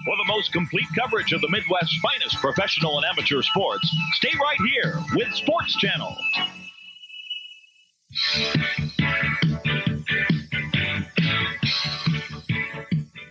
For the most complete coverage of the Midwest's finest professional and amateur sports, stay right here with SportsChannel.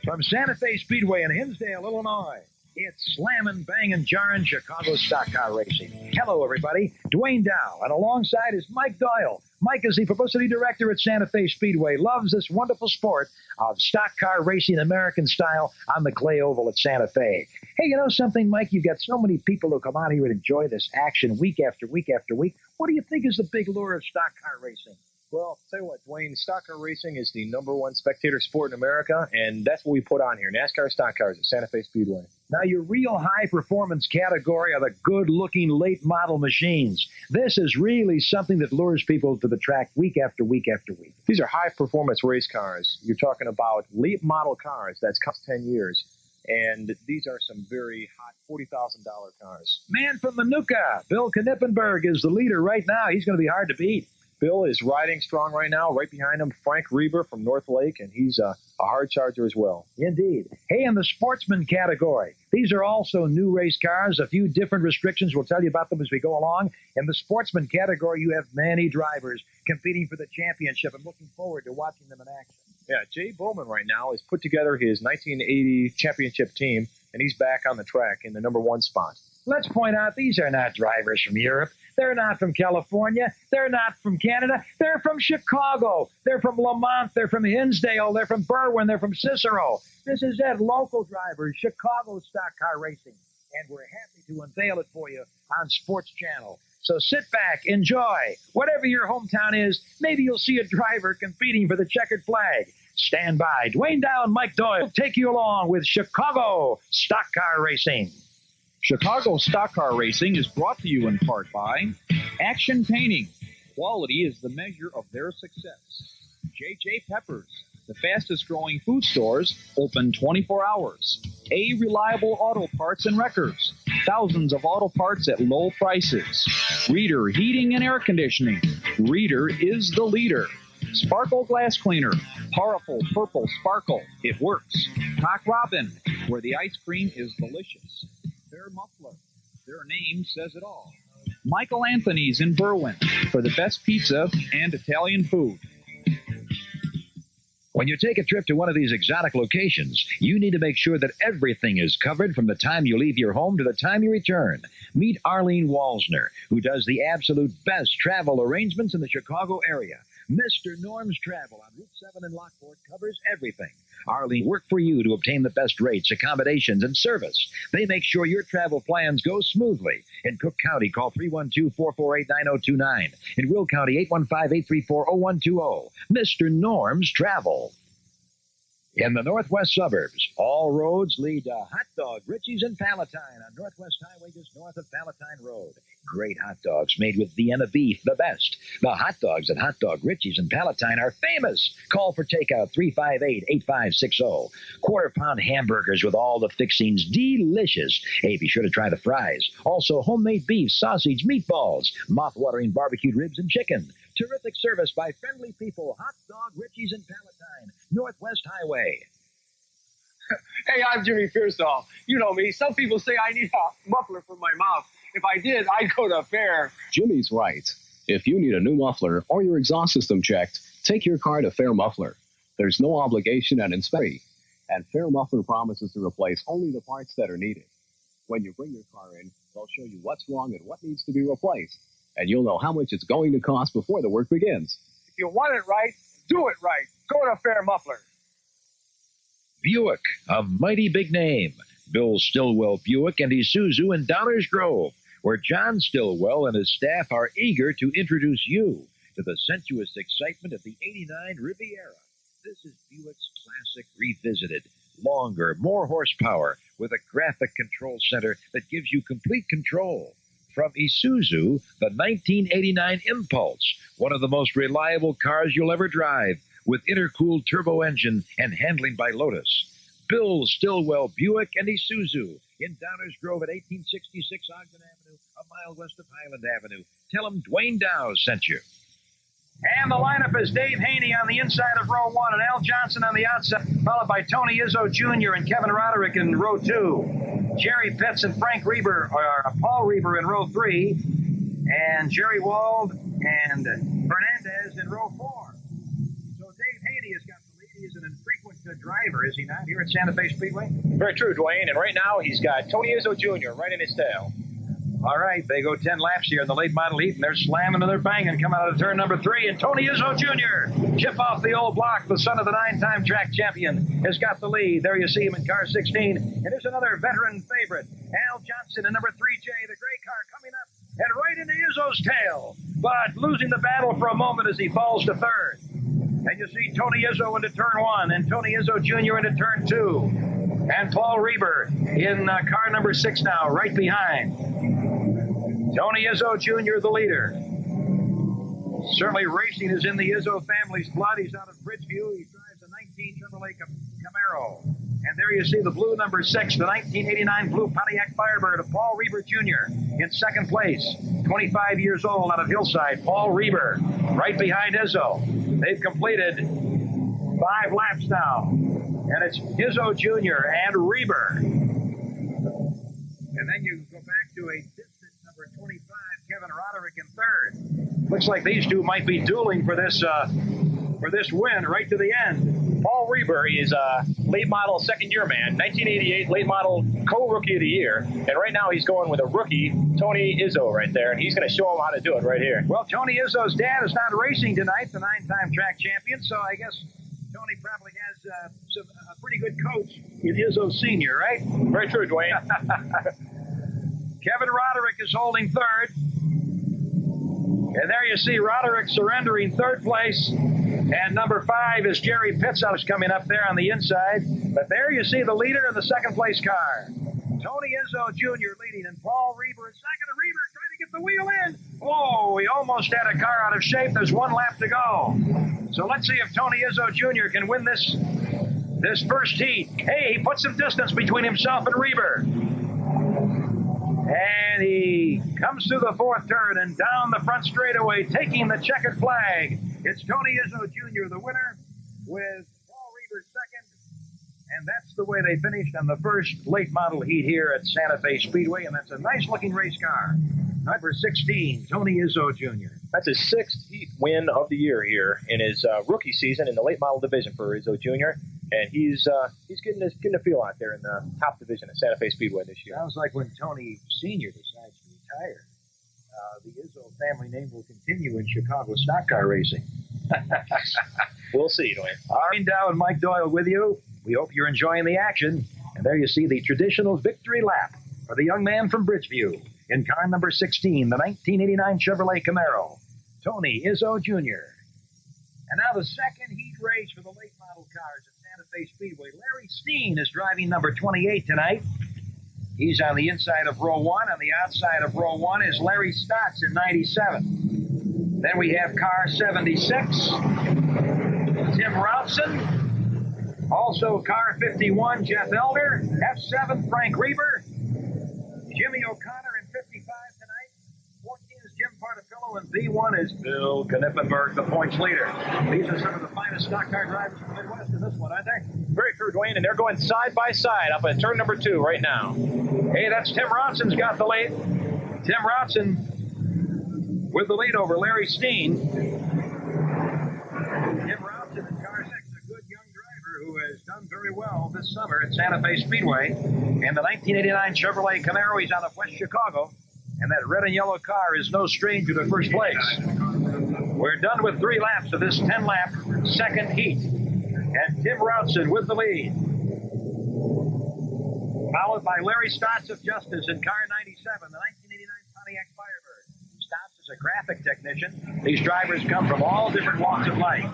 From Santa Fe Speedway in Hinsdale, Illinois, it's slammin', bangin', jarrin' Chicago stock car racing. Hello, everybody. Duane Dow, and alongside is Mike Doyle. Mike is the publicity director at Santa Fe Speedway, loves this wonderful sport of stock car racing American style on the clay oval at Santa Fe. Hey, you know something, Mike? You've got so many people who come out here and enjoy this action week after week after week. What do you think is the big lure of stock car racing? Well, I'll tell you what, Duane, stock car racing is the #1 spectator sport in America, and that's what we put on here, NASCAR stock cars at Santa Fe Speedway. Now, your real high-performance category are the good-looking late-model machines. This is really something that lures people to the track week after week after week. These are high-performance race cars. You're talking about late-model cars that's cost 10 years, and these are some very hot $40,000 cars. Man from Manuka, Bill Knippenberg, is the leader right now. He's going to be hard to beat. Bill is riding strong right now. Right behind him, Frank Reber from North Lake, and he's a hard charger as well. Indeed. Hey, in the Sportsman category, these are also new race cars. A few different restrictions. We'll tell you about them as we go along. In the Sportsman category, you have many drivers competing for the championship. I'm looking forward to watching them in action. Yeah, Jay Bowman right now has put together his 1980 championship team, and he's back on the track in the #1 spot. Let's point out these are not drivers from Europe. They're not from California. They're not from Canada. They're from Chicago. They're from Lamont. They're from Hinsdale. They're from Berwyn. They're from Cicero. This is it, local drivers, Chicago stock car racing. And we're happy to unveil it for you on SportsChannel. So sit back, enjoy. Whatever your hometown is, maybe you'll see a driver competing for the checkered flag. Stand by. Duane Dow and Mike Doyle will take you along with Chicago stock car racing. Chicago Stock Car Racing is brought to you in part by Action Painting. Quality is the measure of their success. J.J. Peppers, the fastest growing food stores, open 24 hours. A Reliable Auto Parts and Wreckers, thousands of auto parts at low prices. Reader Heating and Air Conditioning. Reader is the leader. Sparkle Glass Cleaner, powerful purple sparkle. It works. Cock Robin, where the ice cream is delicious. Their Muffler, their name says it all. Michael Anthony's in Berwyn for the best pizza and Italian food. When you take a trip to one of these exotic locations, you need to make sure that everything is covered from the time you leave your home to the time you return. Meet Arlene Walsner, who does the absolute best travel arrangements in the Chicago area. Mr. Norm's Travel on Route 7 in Lockport covers everything. Arlene work for you to obtain the best rates, accommodations, and service. They make sure your travel plans go smoothly. In Cook County, call 312-448-9029. In Will County, 815-834-0120. Mr. Norm's Travel. In the northwest suburbs, all roads lead to Hot Dog Richie's in Palatine on Northwest Highway just north of Palatine Road. Great hot dogs made with Vienna beef, the best. The hot dogs at Hot Dog Richie's in Palatine are famous. Call for takeout 358-8560. Quarter-pound hamburgers with all the fixings, delicious. Hey, be sure to try the fries. Also, homemade beef, sausage, meatballs, mouth-watering barbecued ribs, and chicken. Terrific service by friendly people. Hot Dog Richie's in Palatine, Northwest Highway. Hey, I'm Jimmy Pearsall. You know me. Some people say I need a muffler for my mouth. If I did, I'd go to a fair. Jimmy's right. If you need a new muffler or your exhaust system checked, take your car to Fair Muffler. There's no obligation and inspection. And Fair Muffler promises to replace only the parts that are needed. When you bring your car in, they'll show you what's wrong and what needs to be replaced. And you'll know how much it's going to cost before the work begins. If you want it right, do it right. Go to Fair Muffler. Buick, a mighty big name. Bill Stillwell Buick and Isuzu in Downers Grove, where John Stillwell and his staff are eager to introduce you to the sensuous excitement of the '89 Riviera. This is Buick's classic revisited. Longer, more horsepower, with a graphic control center that gives you complete control. From Isuzu, the 1989 Impulse, one of the most reliable cars you'll ever drive, with intercooled turbo engine and handling by Lotus. Bill Stillwell Buick and Isuzu in Downers Grove at 1866 Ogden Avenue, a mile west of Highland Avenue. Tell them Duane Dow sent you. And the lineup is Dave Haney on the inside of row 1 and Al Johnson on the outside, followed by Tony Izzo Jr. and Kevin Roderick in row 2. Jerry Pitts and Paul Reber in row 3. And Jerry Wald and Fernandez in row 4. So Dave Haney has got the lead. He's an infrequent driver, is he not, here at Santa Fe Speedway? Very true, Duane. And right now he's got Tony Izzo Jr. right in his tail. All right, they go 10 laps here in the late model heat, and they're slamming and they're banging, coming out of turn number 3. And Tony Izzo Jr., chip off the old block, the son of the 9-time track champion, has got the lead. There you see him in car 16. And there's another veteran favorite, Al Johnson in number 3J, the gray car coming up and right into Izzo's tail, but losing the battle for a moment as he falls to third. And you see Tony Izzo into turn 1, and Tony Izzo Jr. into turn 2. And Paul Reber in car number 6 now, right behind. Tony Izzo Jr., the leader. Certainly racing is in the Izzo family's blood. He's out of Bridgeview. He drives a 19 Chevrolet Camaro. And there you see the blue number 6, the 1989 blue Pontiac Firebird of Paul Reber Jr. in second place. 25 years old out of Hillside, Paul Reber, right behind Izzo. They've completed 5 laps now. And it's Izzo Jr. and Reber. And then you go back to a distant number 25, Kevin Roderick in third. Looks like these two might be dueling for this win right to the end. Paul Reber is a late model second-year man, 1988 late model co-rookie of the year. And right now he's going with a rookie, Tony Izzo, right there. And he's going to show him how to do it right here. Well, Tony Izzo's dad is not racing tonight, the 9-time track champion. So I guess Tony probably has a pretty good coach in Izzo Sr., right? Very true, Duane. Kevin Roderick is holding third. And there you see Roderick surrendering third place. And number 5 is Jerry Pitts coming up there on the inside. But there you see the leader in the second place car. Tony Izzo Jr. leading, and Paul Reber in second. And Reber trying to get the wheel in. Oh, he almost had a car out of shape. There's 1 lap to go. So let's see if Tony Izzo Jr. can win this first heat. Hey, he put some distance between himself and Reber. And he comes through the 4th turn and down the front straightaway, taking the checkered flag. It's Tony Izzo Jr., the winner, with Paul Reber second. And that's the way they finished on the first late model heat here at Santa Fe Speedway. And that's a nice-looking race car. Number 16, Tony Izzo Jr. That's his 6th heat win of the year here in his rookie season in the late model division for Izzo Jr. And he's getting a feel out there in the top division at Santa Fe Speedway this year. Sounds like when Tony Sr. decides to retire, the Izzo family name will continue in Chicago stock car racing. We'll see, Duane. Duane Dow and Mike Doyle with you. We hope you're enjoying the action. And there you see the traditional victory lap for the young man from Bridgeview in car number 16, the 1989 Chevrolet Camaro, Tony Izzo Jr. And now the second heat race for the late model cars at Santa Fe Speedway. Larry Steen is driving number 28 tonight. He's on the inside of row 1. On the outside of row 1 is Larry Stotts in 97. Then we have car 76, Tim Routson. Also car 51, Jeff Elder. F7, Frank Reber. Jimmy O'Connor in 55 tonight. 14 is Jim Partafillo, and V1 is Bill Knippenberg, the points leader. These are some of the finest stock car drivers from the Midwest in this one, aren't they? Very true, Duane, and they're going side by side up at turn number 2 right now. Hey, that's Tim Routson's got the lead. Tim Routson with the lead over Larry Steen. Tim Routson in car 6, a good young driver who has done very well this summer at Santa Fe Speedway. And the 1989 Chevrolet Camaro, he's out of West Chicago. And that red and yellow car is no stranger to first place. We're done with 3 laps of this 10-lap second heat. And Tim Routson with the lead. Followed by Larry Stotts of Justice in car 97, the 1989 Pontiac Firebird. Stotts is a graphic technician. These drivers come from all different walks of life.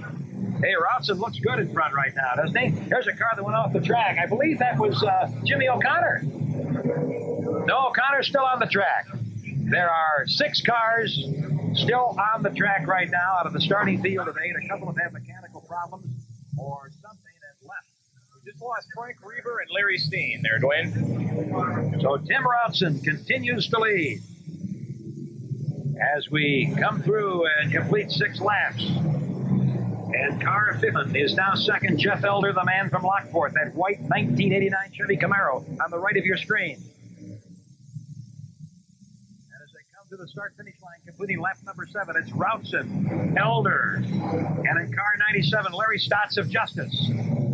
Hey, Routson looks good in front right now, doesn't he? There's a car that went off the track. I believe that was Jimmy O'Connor. No, O'Connor's still on the track. There are 6 cars still on the track right now out of the starting field of 8. A couple have had mechanical problems or something and left. We just lost Frank Reber and Larry Steen there, Duane. So Tim Routson continues to lead. as we come through and complete 6 laps. And car 5 is now second. Jeff Elder, the man from Lockport, that white 1989 Chevy Camaro on the right of your screen. And as they come to the start-finish line, completing lap number 7, it's Routson, Elder, and in car 97, Larry Stotts of Justice.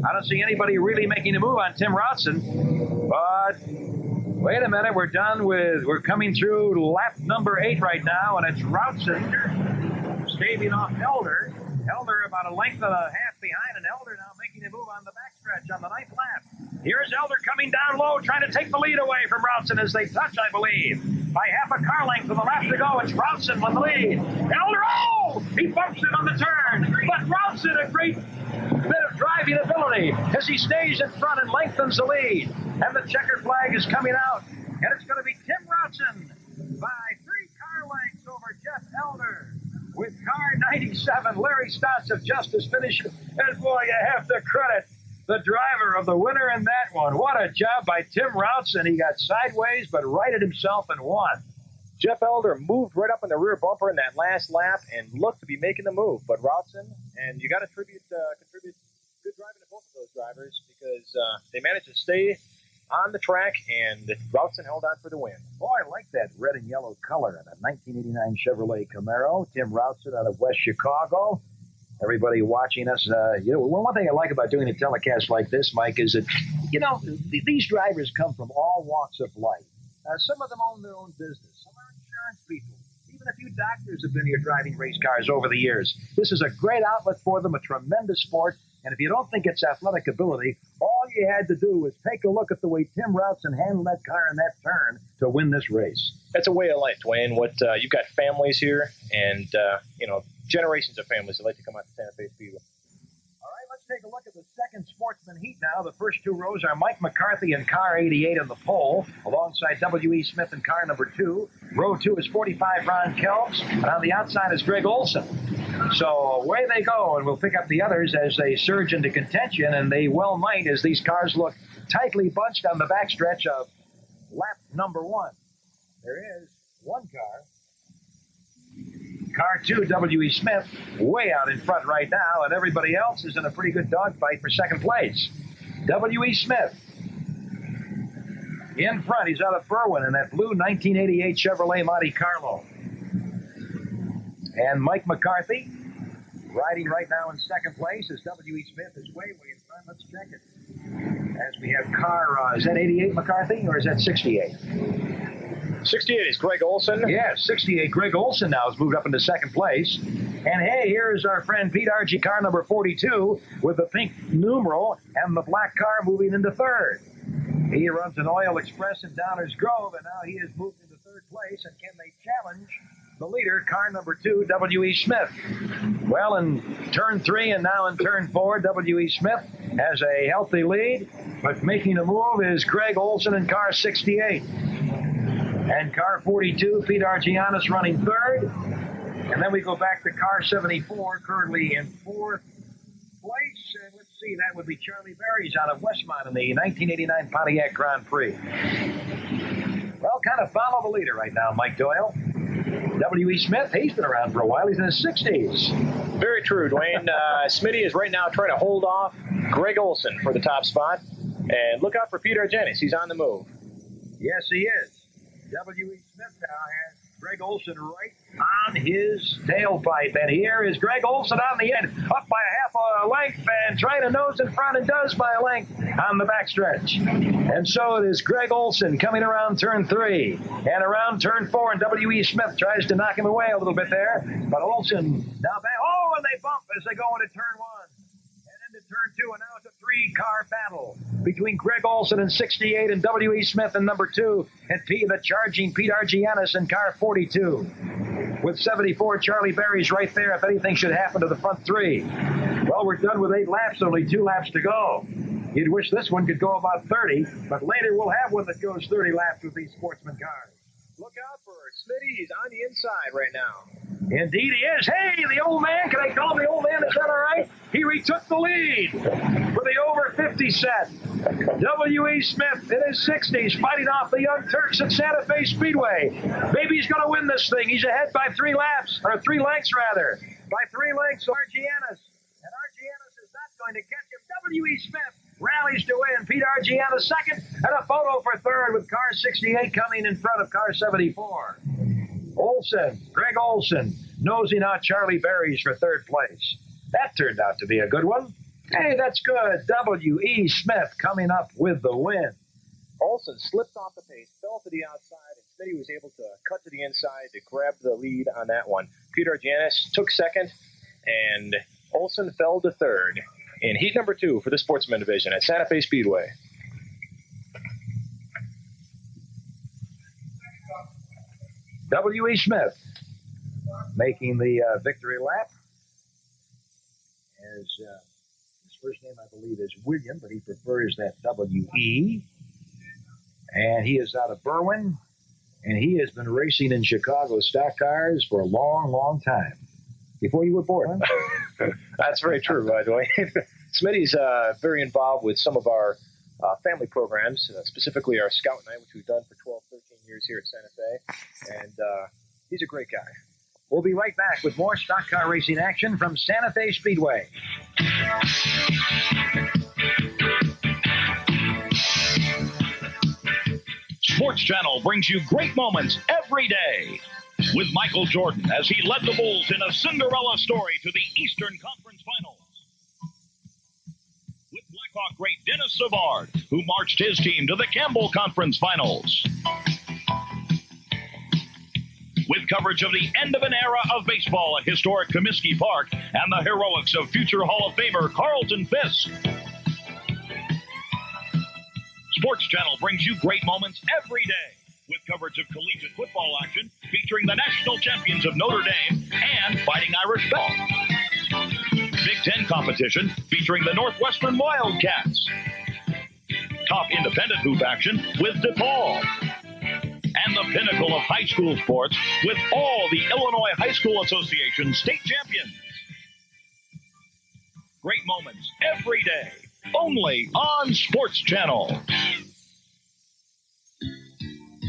I don't see anybody really making a move on Tim Routson, but wait a minute, we're coming through lap number 8 right now, and it's Routson staving off Elder. Elder about a length and a half behind, and Elder now making a move on the backstretch on the 9th lap. Here's Elder coming down low, trying to take the lead away from Routson as they touch, I believe. By half a car length with a lap to go, it's Routson with the lead. Elder, oh! He bumps it on the turn, but Routson, a great bit of driving ability as he stays in front and lengthens the lead. And the checker flag is coming out, and it's going to be Tim Routson by 3 car lengths over Jeff Elder. With car 97, Larry Stotts of Justice finishes. And boy, you have to credit the driver of the winner in that one. What a job by Tim Routson. He got sideways, but righted himself and won. Jeff Elder moved right up in the rear bumper in that last lap and looked to be making the move. But Routson, and you got to contribute good driving to both of those drivers because they managed to stay on the track, and Routson held on for the win. Boy, I like that red and yellow color in a 1989 Chevrolet Camaro. Tim Routson out of West Chicago. Everybody watching us, one thing I like about doing a telecast like this, Mike, is that, these drivers come from all walks of life. Some of them own their own business. Some are insurance people. Even a few doctors have been here driving race cars over the years. This is a great outlet for them, a tremendous sport. And if you don't think it's athletic ability, all you had to do was take a look at the way Tim Routson handled that car in that turn to win this race. That's a way of life, Duane. You've got families here, and generations of families that like to come out to Santa Fe Speedway. All right, let's take a look at the second Sportsman heat now. The first 2 rows are Mike McCarthy in car 88 on the pole, alongside W.E. Smith in car number 2. Row 2 is 45 Ron Kelps, and on the outside is Greg Olson. So away they go, and we'll pick up the others as they surge into contention, and they well might as these cars look tightly bunched on the backstretch of lap number 1. There is one car. Car 2, W.E. Smith, way out in front right now, and everybody else is in a pretty good dogfight for second place. W.E. Smith in front. He's out of Berwyn in that blue 1988 Chevrolet Monte Carlo. And Mike McCarthy riding right now in second place as W.E. Smith is way in front. Let's check it. As we have car, is that 88 McCarthy or is that 68? 68 is Greg Olson. Yeah, 68. Greg Olson now has moved up into second place. And hey, here's our friend Pete Archie, car number 42, with the pink numeral and the black car moving into third. He runs an Oil Express in Downers Grove, and now he has moved into third place. And can they challenge the leader, car number 2, W.E. Smith? Well, in turn 3 and now in turn 4, W.E. Smith has a healthy lead, but making a move is Greg Olson in car 68. And car 42, Pete Argianis running third. And then we go back to car 74, currently in fourth place. And let's see, that would be Charlie Berry's out of Westmont in the 1989 Pontiac Grand Prix. Well, kind of follow the leader right now, Mike Doyle. W.E. Smith, he's been around for a while. He's in his 60s. Very true, Duane. Smitty is right now trying to hold off Greg Olson for the top spot. And look out for Pete Argianis. He's on the move. Yes, he is. W.E. Smith now has Greg Olson right on his tailpipe. And here is Greg Olson on the end, up by a half a length and trying to nose in front and does by a length on the backstretch. And so it is Greg Olson coming around turn 3 and around turn 4. And W.E. Smith tries to knock him away a little bit there. But Olson now back. Oh, and they bump as they go into turn 1. And into turn 2. And now it's a 3-car battle between Greg Olson in 68 and W.E. Smith in number 2, and the charging Pete Argianis in car 42. With 74, Charlie Berry's right there if anything should happen to the front 3. Well, we're done with 8 laps, only 2 laps to go. You'd wish this one could go about 30, but later we'll have one that goes 30 laps with these Sportsman cars. Look out for Smitty. He's on the inside right now. Indeed he is. Hey, the old man. Can I call him the old man? Is that all right? He retook the lead for the over 50 set. W.E. Smith in his 60s fighting off the Young Turks at Santa Fe Speedway. Maybe he's going to win this thing. He's ahead by 3 lengths, rather. By 3 lengths, Argianis. And Argianis is not going to catch him. W.E. Smith rallies to win. Pete Argianis second, and a photo for third with car 68 coming in front of car 74. Greg Olson, nosing out Charlie Berries for third place. That turned out to be a good one. Hey, that's good. W.E. Smith coming up with the win. Olson slipped off the pace, fell to the outside, and Smitty was able to cut to the inside to grab the lead on that one. Peter Argianis took second, and Olson fell to third in heat number 2 for the Sportsman division at Santa Fe Speedway. W.E. Smith making the victory lap. As his first name, I believe, is William, but he prefers that W.E. And he is out of Berwyn, and he has been racing in Chicago stock cars for a long, long time. Before you were born, huh? That's very true, by the way. Smitty's very involved with some of our family programs, specifically our Scout Night, which we've done for 12, 13 years here at Santa Fe. And he's a great guy. We'll be right back with more stock car racing action from Santa Fe Speedway. Sports Channel brings you great moments every day. With Michael Jordan as he led the Bulls in a Cinderella story to the Eastern Conference Finals. With Blackhawk great Dennis Savard, who marched his team to the Campbell Conference Finals. With coverage of the end of an era of baseball at historic Comiskey Park and the heroics of future Hall of Famer Carlton Fisk. Sports Channel brings you great moments every day. With coverage of collegiate football action featuring the national champions of Notre Dame and Fighting Irish Bell. Big Ten competition featuring the Northwestern Wildcats. Top independent hoop action with DePaul. And the pinnacle of high school sports with all the Illinois High School Association state champions. Great moments every day, only on Sports Channel.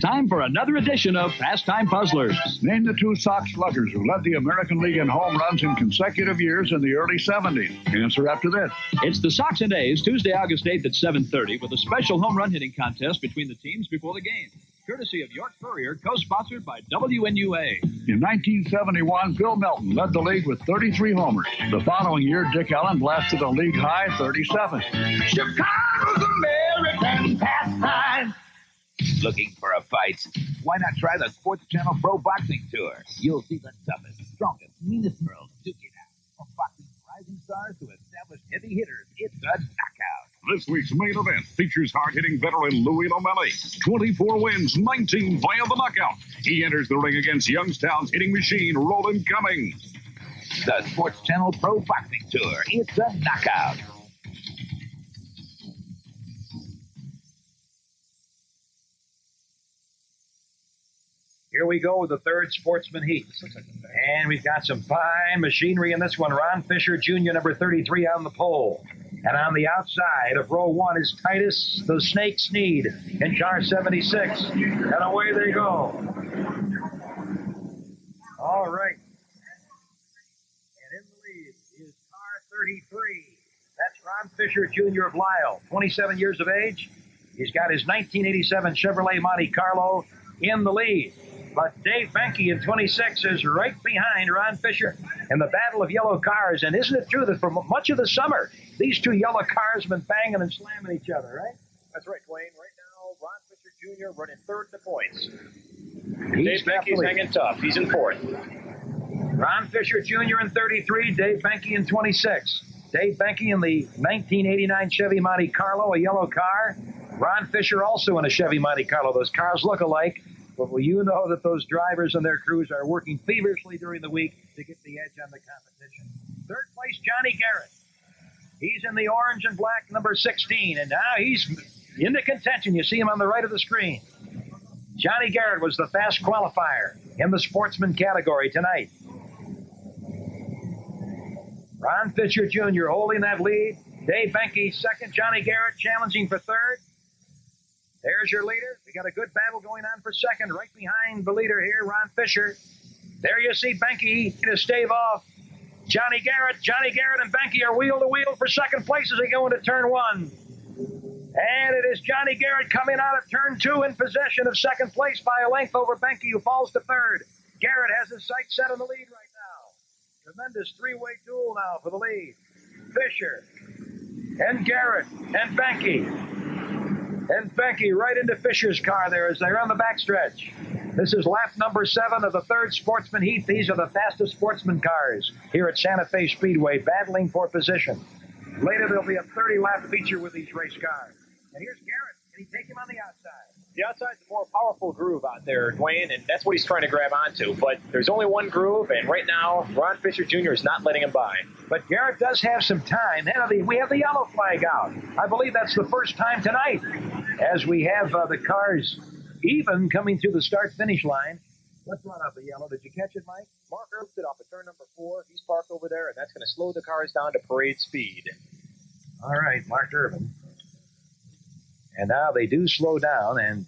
Time for another edition of Pastime Puzzlers. Name the 2 Sox sluggers who led the American League in home runs in consecutive years in the early 70s. Answer after this. It's the Sox and A's, Tuesday, August 8th at 7:30, with a special home run hitting contest between the teams before the game. Courtesy of York Courier, co-sponsored by WNUA. In 1971, Bill Melton led the league with 33 homers. The following year, Dick Allen blasted a league-high 37. Chicago's American pastime. Looking for a fight? Why not try the Sports Channel Pro Boxing Tour? You'll see the toughest, strongest, meanest girls duke it out. From boxing rising stars to established heavy hitters, it's a knockout. This week's main event features hard-hitting veteran Louis Lomelli. 24 wins, 19 via the knockout. He enters the ring against Youngstown's hitting machine, Roland Cummings. The Sports Channel Pro Boxing Tour, it's a knockout. Here we go with the third Sportsman heat. And we've got some fine machinery in this one. Ron Fisher, Jr., number 33 on the pole. And on the outside of row 1 is Titus the Snake Sneed in car 76. And away they go. All right. And in the lead is car 33. That's Ron Fisher, Jr. of Lyle, 27 years of age. He's got his 1987 Chevrolet Monte Carlo in the lead. But Dave Benke in 26 is right behind Ron Fisher in the battle of yellow cars. And isn't it true that for much of the summer, these 2 yellow cars have been banging and slamming each other, right? That's right, Duane. Right now, Ron Fisher Jr. running third in the points. Dave Benke's hanging tough. He's in fourth. Ron Fisher Jr. in 33, Dave Benke in 26. Dave Benke in the 1989 Chevy Monte Carlo, a yellow car. Ron Fisher also in a Chevy Monte Carlo. Those cars look alike. But will you know that those drivers and their crews are working feverishly during the week to get the edge on the competition? Third place, Johnny Garrett. He's in the orange and black number 16, and now he's into contention. You see him on the right of the screen. Johnny Garrett was the fast qualifier in the Sportsman category tonight. Ron Fisher Jr. holding that lead. Dave Benke second. Johnny Garrett challenging for third. There's your leader. We got a good battle going on for second. Right behind the leader here, Ron Fisher. There you see Benke to stave off Johnny Garrett. Johnny Garrett and Benke are wheel to wheel for second place as they go into turn one. And it is Johnny Garrett coming out of turn two in possession of second place by a length over Benke, who falls to third. Garrett has his sights set on the lead right now. Tremendous three-way duel now for the lead. Fisher and Garrett and Benke. And Benke right into Fisher's car there as they're on the backstretch. This is lap number 7 of the third Sportsman heat. These are the fastest Sportsman cars here at Santa Fe Speedway, battling for position. Later, there'll be a 30-lap feature with these race cars. And here's Garrett. Can he take him on the outside? The outside's a more powerful groove out there, Duane, and that's what he's trying to grab onto. But there's only one groove, and right now, Ron Fisher Jr. is not letting him by. But Garrett does have some time. We have the yellow flag out. I believe that's the first time tonight, as we have the cars even coming through the start-finish line. Let's run out the yellow. Did you catch it, Mike? Mark Herbst it off at turn number 4. He's parked over there, and that's going to slow the cars down to parade speed. All right, Mark Irvin. And now they do slow down, and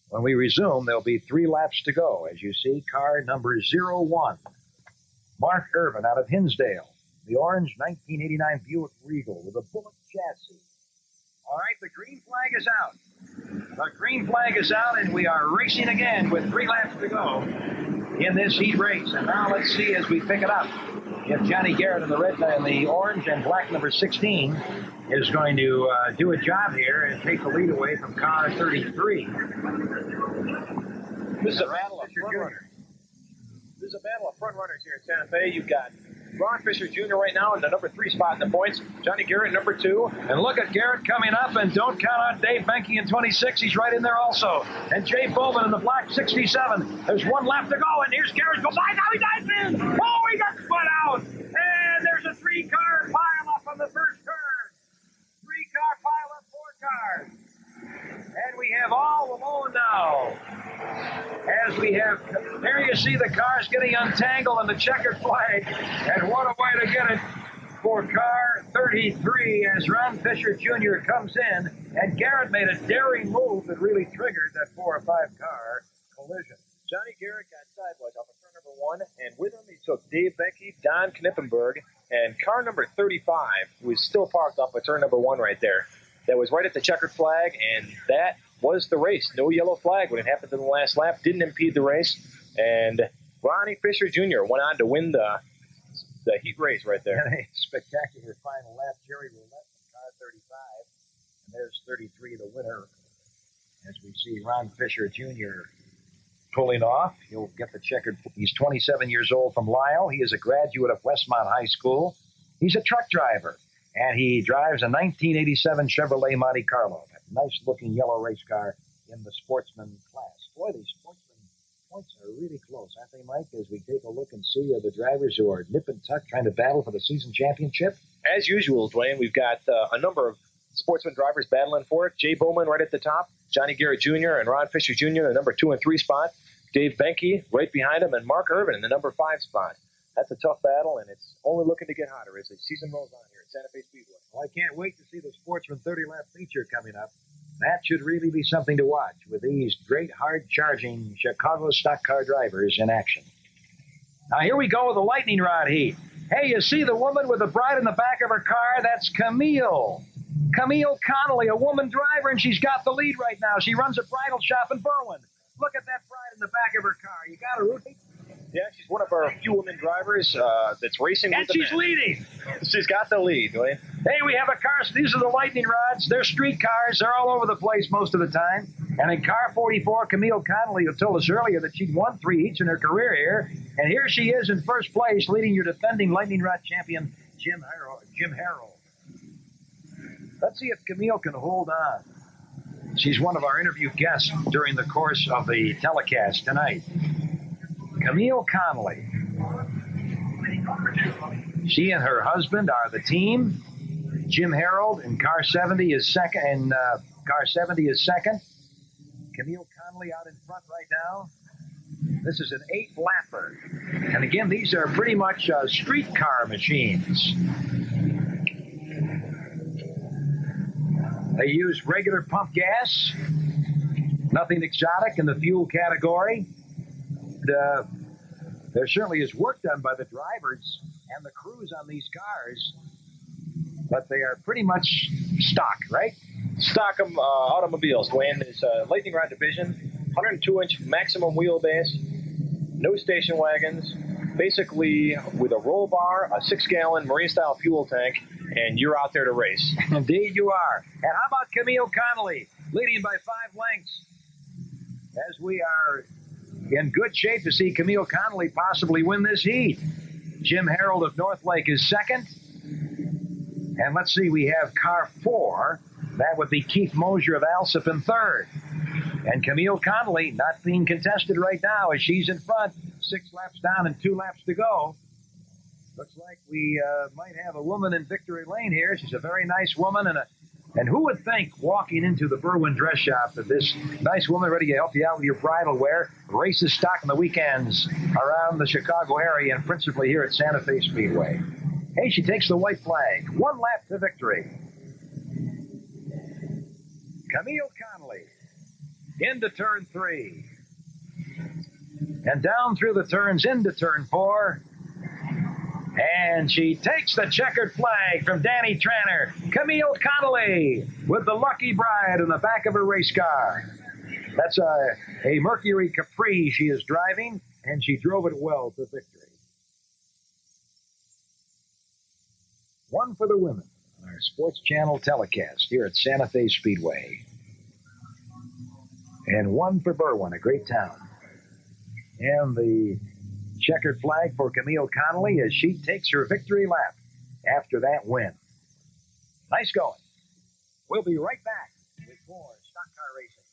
when we resume, there'll be 3 laps to go. As you see, car number 01, Mark Irvin out of Hinsdale, the orange 1989 Buick Regal with a bullet chassis. All right, the green flag is out. The green flag is out, and we are racing again with 3 laps to go in this heat race. And now let's see as we pick it up if Johnny Garrett in the red and the orange and black number 16 is going to do a job here and take the lead away from car 33. This is a battle of front runners. This is a battle of front runners here at Santa Fe. You've got Ron Fisher Jr. right now in the number 3 spot in the points. Johnny Garrett, number 2. And look at Garrett coming up, and don't count on Dave Benke in 26. He's right in there also. And Jay Bowman in the black 67. There's 1 lap to go, and here's Garrett goes by. Now he dives in. Oh, he got spun out. And there's a 3-car pile up on the first turn. 3-car pile up, 4 cars. And we have all alone now. As we have, there you see the cars getting untangled on the checkered flag. And what a way to get it for car 33 as Ron Fisher Jr. comes in. And Garrett made a daring move that really triggered that 4 or 5 car collision. Johnny Garrett got sideways off of turn number 1, and with him he took Dave Benke, Don Knippenberg, and car number 35, who is still parked off of turn number 1 right there. That was right at the checkered flag, and that was the race. No yellow flag when it happened in the last lap. Didn't impede the race. And Ronnie Fisher Jr. went on to win the heat race right there. And a spectacular final lap. Jerry Roulette from car 35. And there's 33, the winner. As we see Ron Fisher Jr. pulling off. He'll get the checkered. He's 27 years old from Lyle. He is a graduate of Westmont High School. He's a truck driver. And he drives a 1987 Chevrolet Monte Carlo. That nice-looking yellow race car in the Sportsman class. Boy, these Sportsman points are really close, aren't they, Mike, as we take a look and see the drivers who are nip and tuck trying to battle for the season championship? As usual, Duane, we've got a number of Sportsman drivers battling for it. Jay Bowman right at the top, Johnny Garrett Jr. and Ron Fisher Jr. in the number 2 and 3 spot, Dave Benke right behind him, and Mark Irvin in the number 5 spot. That's a tough battle, and it's only looking to get hotter as the season rolls on here at Santa Fe Speedway. Well, I can't wait to see the Sportsman 30-lap feature coming up. That should really be something to watch with these great, hard-charging Chicago stock car drivers in action. Now, here we go with the lightning rod heat. Hey, you see the woman with the bride in the back of her car? That's Camille. Camille Connolly, a woman driver, and she's got the lead right now. She runs a bridal shop in Berwyn. Look at that bride in the back of her car. You got her, Ruthie? Yeah, she's one of our few women drivers that's racing with the and she's leading. She's got the lead, Duane. Hey, we have a car. These are the lightning rods. They're street cars. They're all over the place most of the time. And in car 44, Camille Connolly told us earlier that she'd won 3 heats in her career here. And here she is in first place, leading your defending lightning rod champion, Jim Harrell. Let's see if Camille can hold on. She's one of our interview guests during the course of the telecast tonight. Camille Connolly. She and her husband are the team. Jim Harold in car 70 is second, and car 70 is second. Camille Connolly out in front right now. This is an 8-lapper. And again, these are pretty much streetcar machines. They use regular pump gas. Nothing exotic in the fuel category. There certainly is work done by the drivers and the crews on these cars, but they are pretty much stock, right? Stock automobiles, Duane. It's a lightning rod division, 102-inch maximum wheelbase, no station wagons, basically with a roll bar, a 6-gallon Marine-style fuel tank, and you're out there to race. Indeed you are. And how about Camille Connolly, leading by 5 lengths? As we are in good shape to see Camille Connolly possibly win this heat. Jim Harold of North Lake is second. And let's see, we have car 4. That would be Keith Mosier of Alsip in third. And Camille Connolly not being contested right now as she's in front. 6 laps down and 2 laps to go. Looks like we might have a woman in victory lane here. She's a very nice woman, and who would think walking into the Berwyn dress shop that this nice woman ready to help you out with your bridal wear, races stock on the weekends around the Chicago area and principally here at Santa Fe Speedway. Hey, she takes the white flag. 1 lap to victory. Camille Connolly into turn 3. And down through the turns into turn 4. And she takes the checkered flag from Danny Tranter. Camille Connolly with the lucky bride in the back of her race car. That's a Mercury Capri she is driving, and she drove it well to victory. 1 for the women on our Sports Channel telecast here at Santa Fe Speedway. And 1 for Berwyn, a great town. And the checkered flag for Camille Connolly as she takes her victory lap after that win. Nice going. We'll be right back with more stock car racing.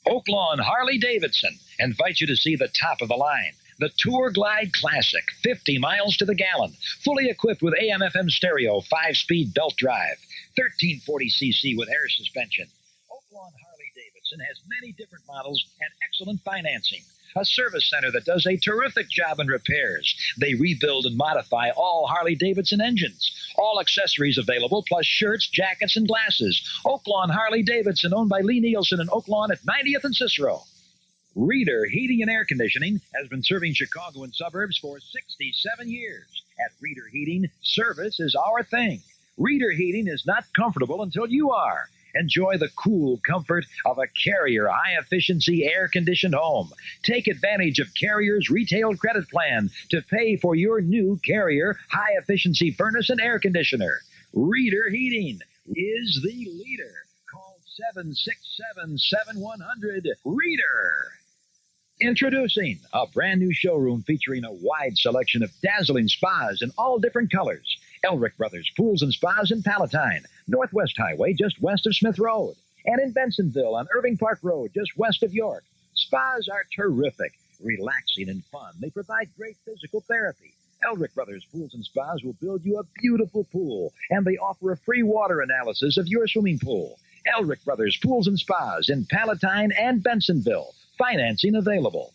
Oaklawn Harley-Davidson invites you to see the top of the line. The Tour Glide Classic, 50 miles to the gallon, fully equipped with AM/FM stereo, 5-speed belt drive, 1340cc with air suspension. Oaklawn Harley-Davidson has many different models and excellent financing. A service center that does a terrific job in repairs. They rebuild and modify all Harley-Davidson engines. All accessories available, plus shirts, jackets, and glasses. Oaklawn Harley-Davidson, owned by Lee Nielsen in Oaklawn at 90th and Cicero. Reader Heating and Air Conditioning has been serving Chicago and suburbs for 67 years. At Reader Heating, service is our thing. Reader Heating is not comfortable until you are. Enjoy the cool comfort of a Carrier high-efficiency air-conditioned home. Take advantage of Carrier's retail credit plan to pay for your new Carrier high-efficiency furnace and air conditioner. Reader Heating is the leader. Call 767-7100-READER. Introducing a brand new showroom featuring a wide selection of dazzling spas in all different colors. Elric Brothers Pools and Spas in Palatine, Northwest Highway just west of Smith Road, and in Bensonville on Irving Park Road just west of York. Spas are terrific, relaxing, and fun. They provide great physical therapy. Elric Brothers Pools and Spas will build you a beautiful pool, and they offer a free water analysis of your swimming pool. Elric Brothers Pools and Spas in Palatine and Bensonville. Financing available.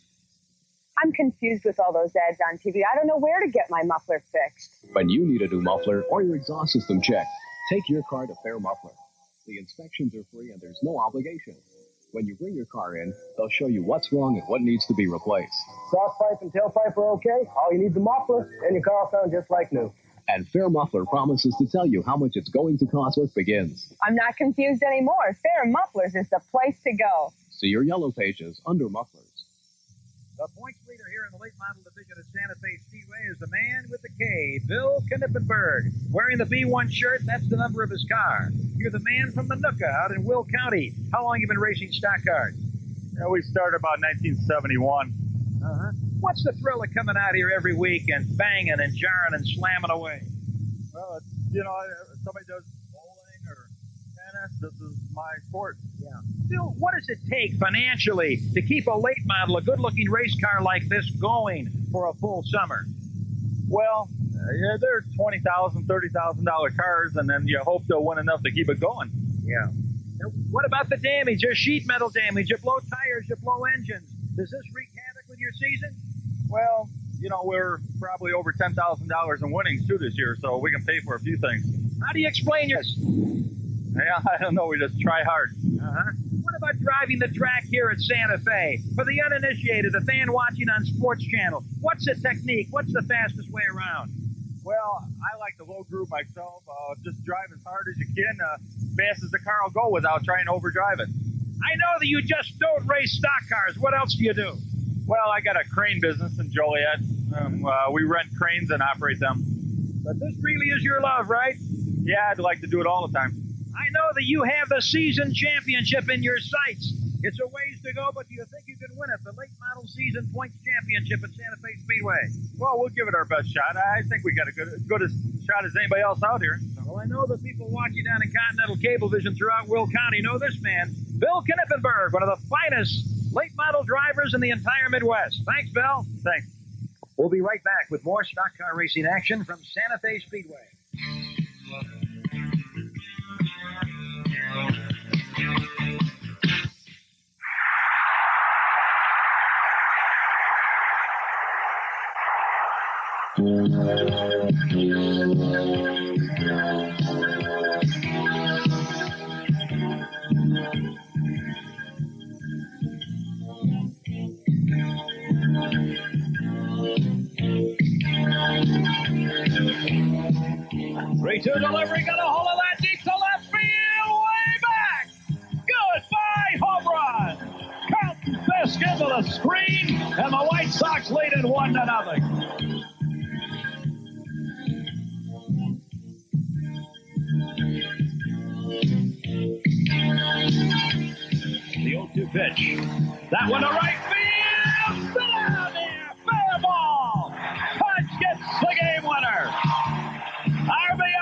I'm confused with all those ads on TV. I don't know where to get my muffler fixed. When you need a new muffler or your exhaust system checked, take your car to S.T.A.R Muffler. The inspections are free and there's no obligation. When you bring your car in, they'll show you what's wrong and what needs to be replaced. Cross pipe and tailpipe are okay. All you need is the muffler, and your car will sound just like new. And S.T.A.R Muffler promises to tell you how much it's going to cost when it begins. I'm not confused anymore. S.T.A.R Mufflers is the place to go. See your yellow pages under mufflers. The points leader here in the late model division at Santa Fe Speedway is the man with the K, Bill Knippenberg. Wearing the B1 shirt, that's the number of his car. You're the man from the Nooka out in Will County. How long have you been racing stock cars? Yeah, we started about 1971. What's the thrill of coming out here every week and banging and jarring and slamming away? Well, it's, somebody does bowling or tennis. This is my sport. Yeah. Bill, what does it take financially to keep a late model, a good-looking race car like this going for a full summer? Well, Yeah, they're $20,000, $30,000 cars, and then you hope they'll win enough to keep it going. Yeah. Now, what about the damage? Your sheet metal damage, you blow tires, you blow engines. Does this wreak havoc with your season? Well, you know, we're probably over $10,000 in winnings, too, this year, so we can pay for a few things. How do you explain yours? Yeah, I don't know. We just try hard. What about driving the track here at Santa Fe? For the uninitiated, the fan watching on SportsChannel, what's the technique? What's the fastest way around? Well, I like the low groove myself. Just drive as hard as you can, fast as the car will go without trying to overdrive it. I know that you just don't race stock cars. What else do you do? Well, I got a crane business in Joliet. We rent cranes and operate them. But this really is your love, right? Yeah, I'd like to do it all the time. I know that you have the season championship in your sights. It's a ways to go, but do you think you can win it? The late model season points championship at Santa Fe Speedway. Well, we'll give it our best shot. I think we got as good a shot as anybody else out here. Well, I know that people watching down in Continental Cablevision throughout Will County know this man, Bill Knippenberg, one of the finest late model drivers in the entire Midwest. Thanks, Bill. Thanks. We'll be right back with more stock car racing action from Santa Fe Speedway. Return delivery, got a hold of that deep to left field, way back. Goodbye, home run. Carlton Fisk into the screen, and the White Sox lead it 1-0. The 0-2 pitch. That one to right field. Down there. Fair ball. Punch gets the game winner. RBI.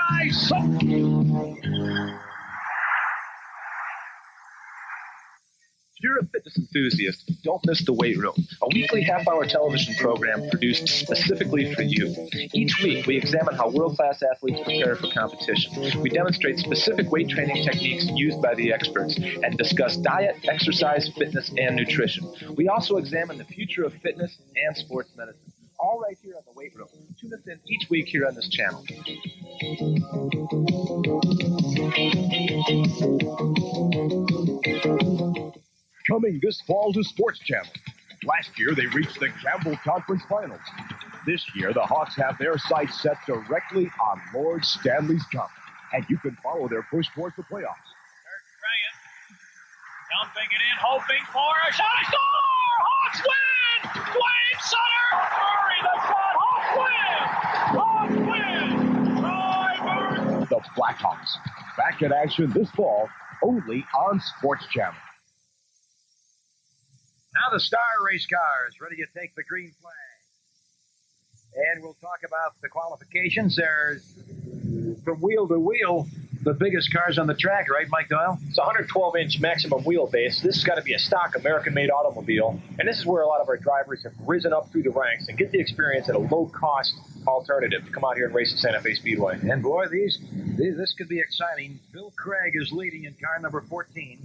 If you're a fitness enthusiast, don't miss The Weight Room, a weekly half-hour television program produced specifically for you. Each week, we examine how world-class athletes prepare for competition. We demonstrate specific weight training techniques used by the experts and discuss diet, exercise, fitness, and nutrition. We also examine the future of fitness and sports medicine, all right here on The Weight Room. Tune us in each week here on this channel. Coming this fall to SportsChannel. Last year, they reached the Campbell Conference Finals. This year, the Hawks have their sights set directly on Lord Stanley's Cup, and you can follow their push towards the playoffs. Dumping it in, hoping for a shot. Score! Hawks win! Dwayne Sutter! Hurry, the shot! Hawks win! Hawks win! Driver! The Blackhawks, back in action this fall, only on SportsChannel. Now the S.T.A.R race cars ready to take the green flag. And we'll talk about the qualifications. There's, from wheel to wheel, the biggest cars on the track, right, Mike Doyle? It's a 112-inch maximum wheelbase. This has got to be a stock American-made automobile. And this is where a lot of our drivers have risen up through the ranks and get the experience at a low-cost alternative to come out here and race at Santa Fe Speedway. And, boy, this could be exciting. Bill Craig is leading in car number 14.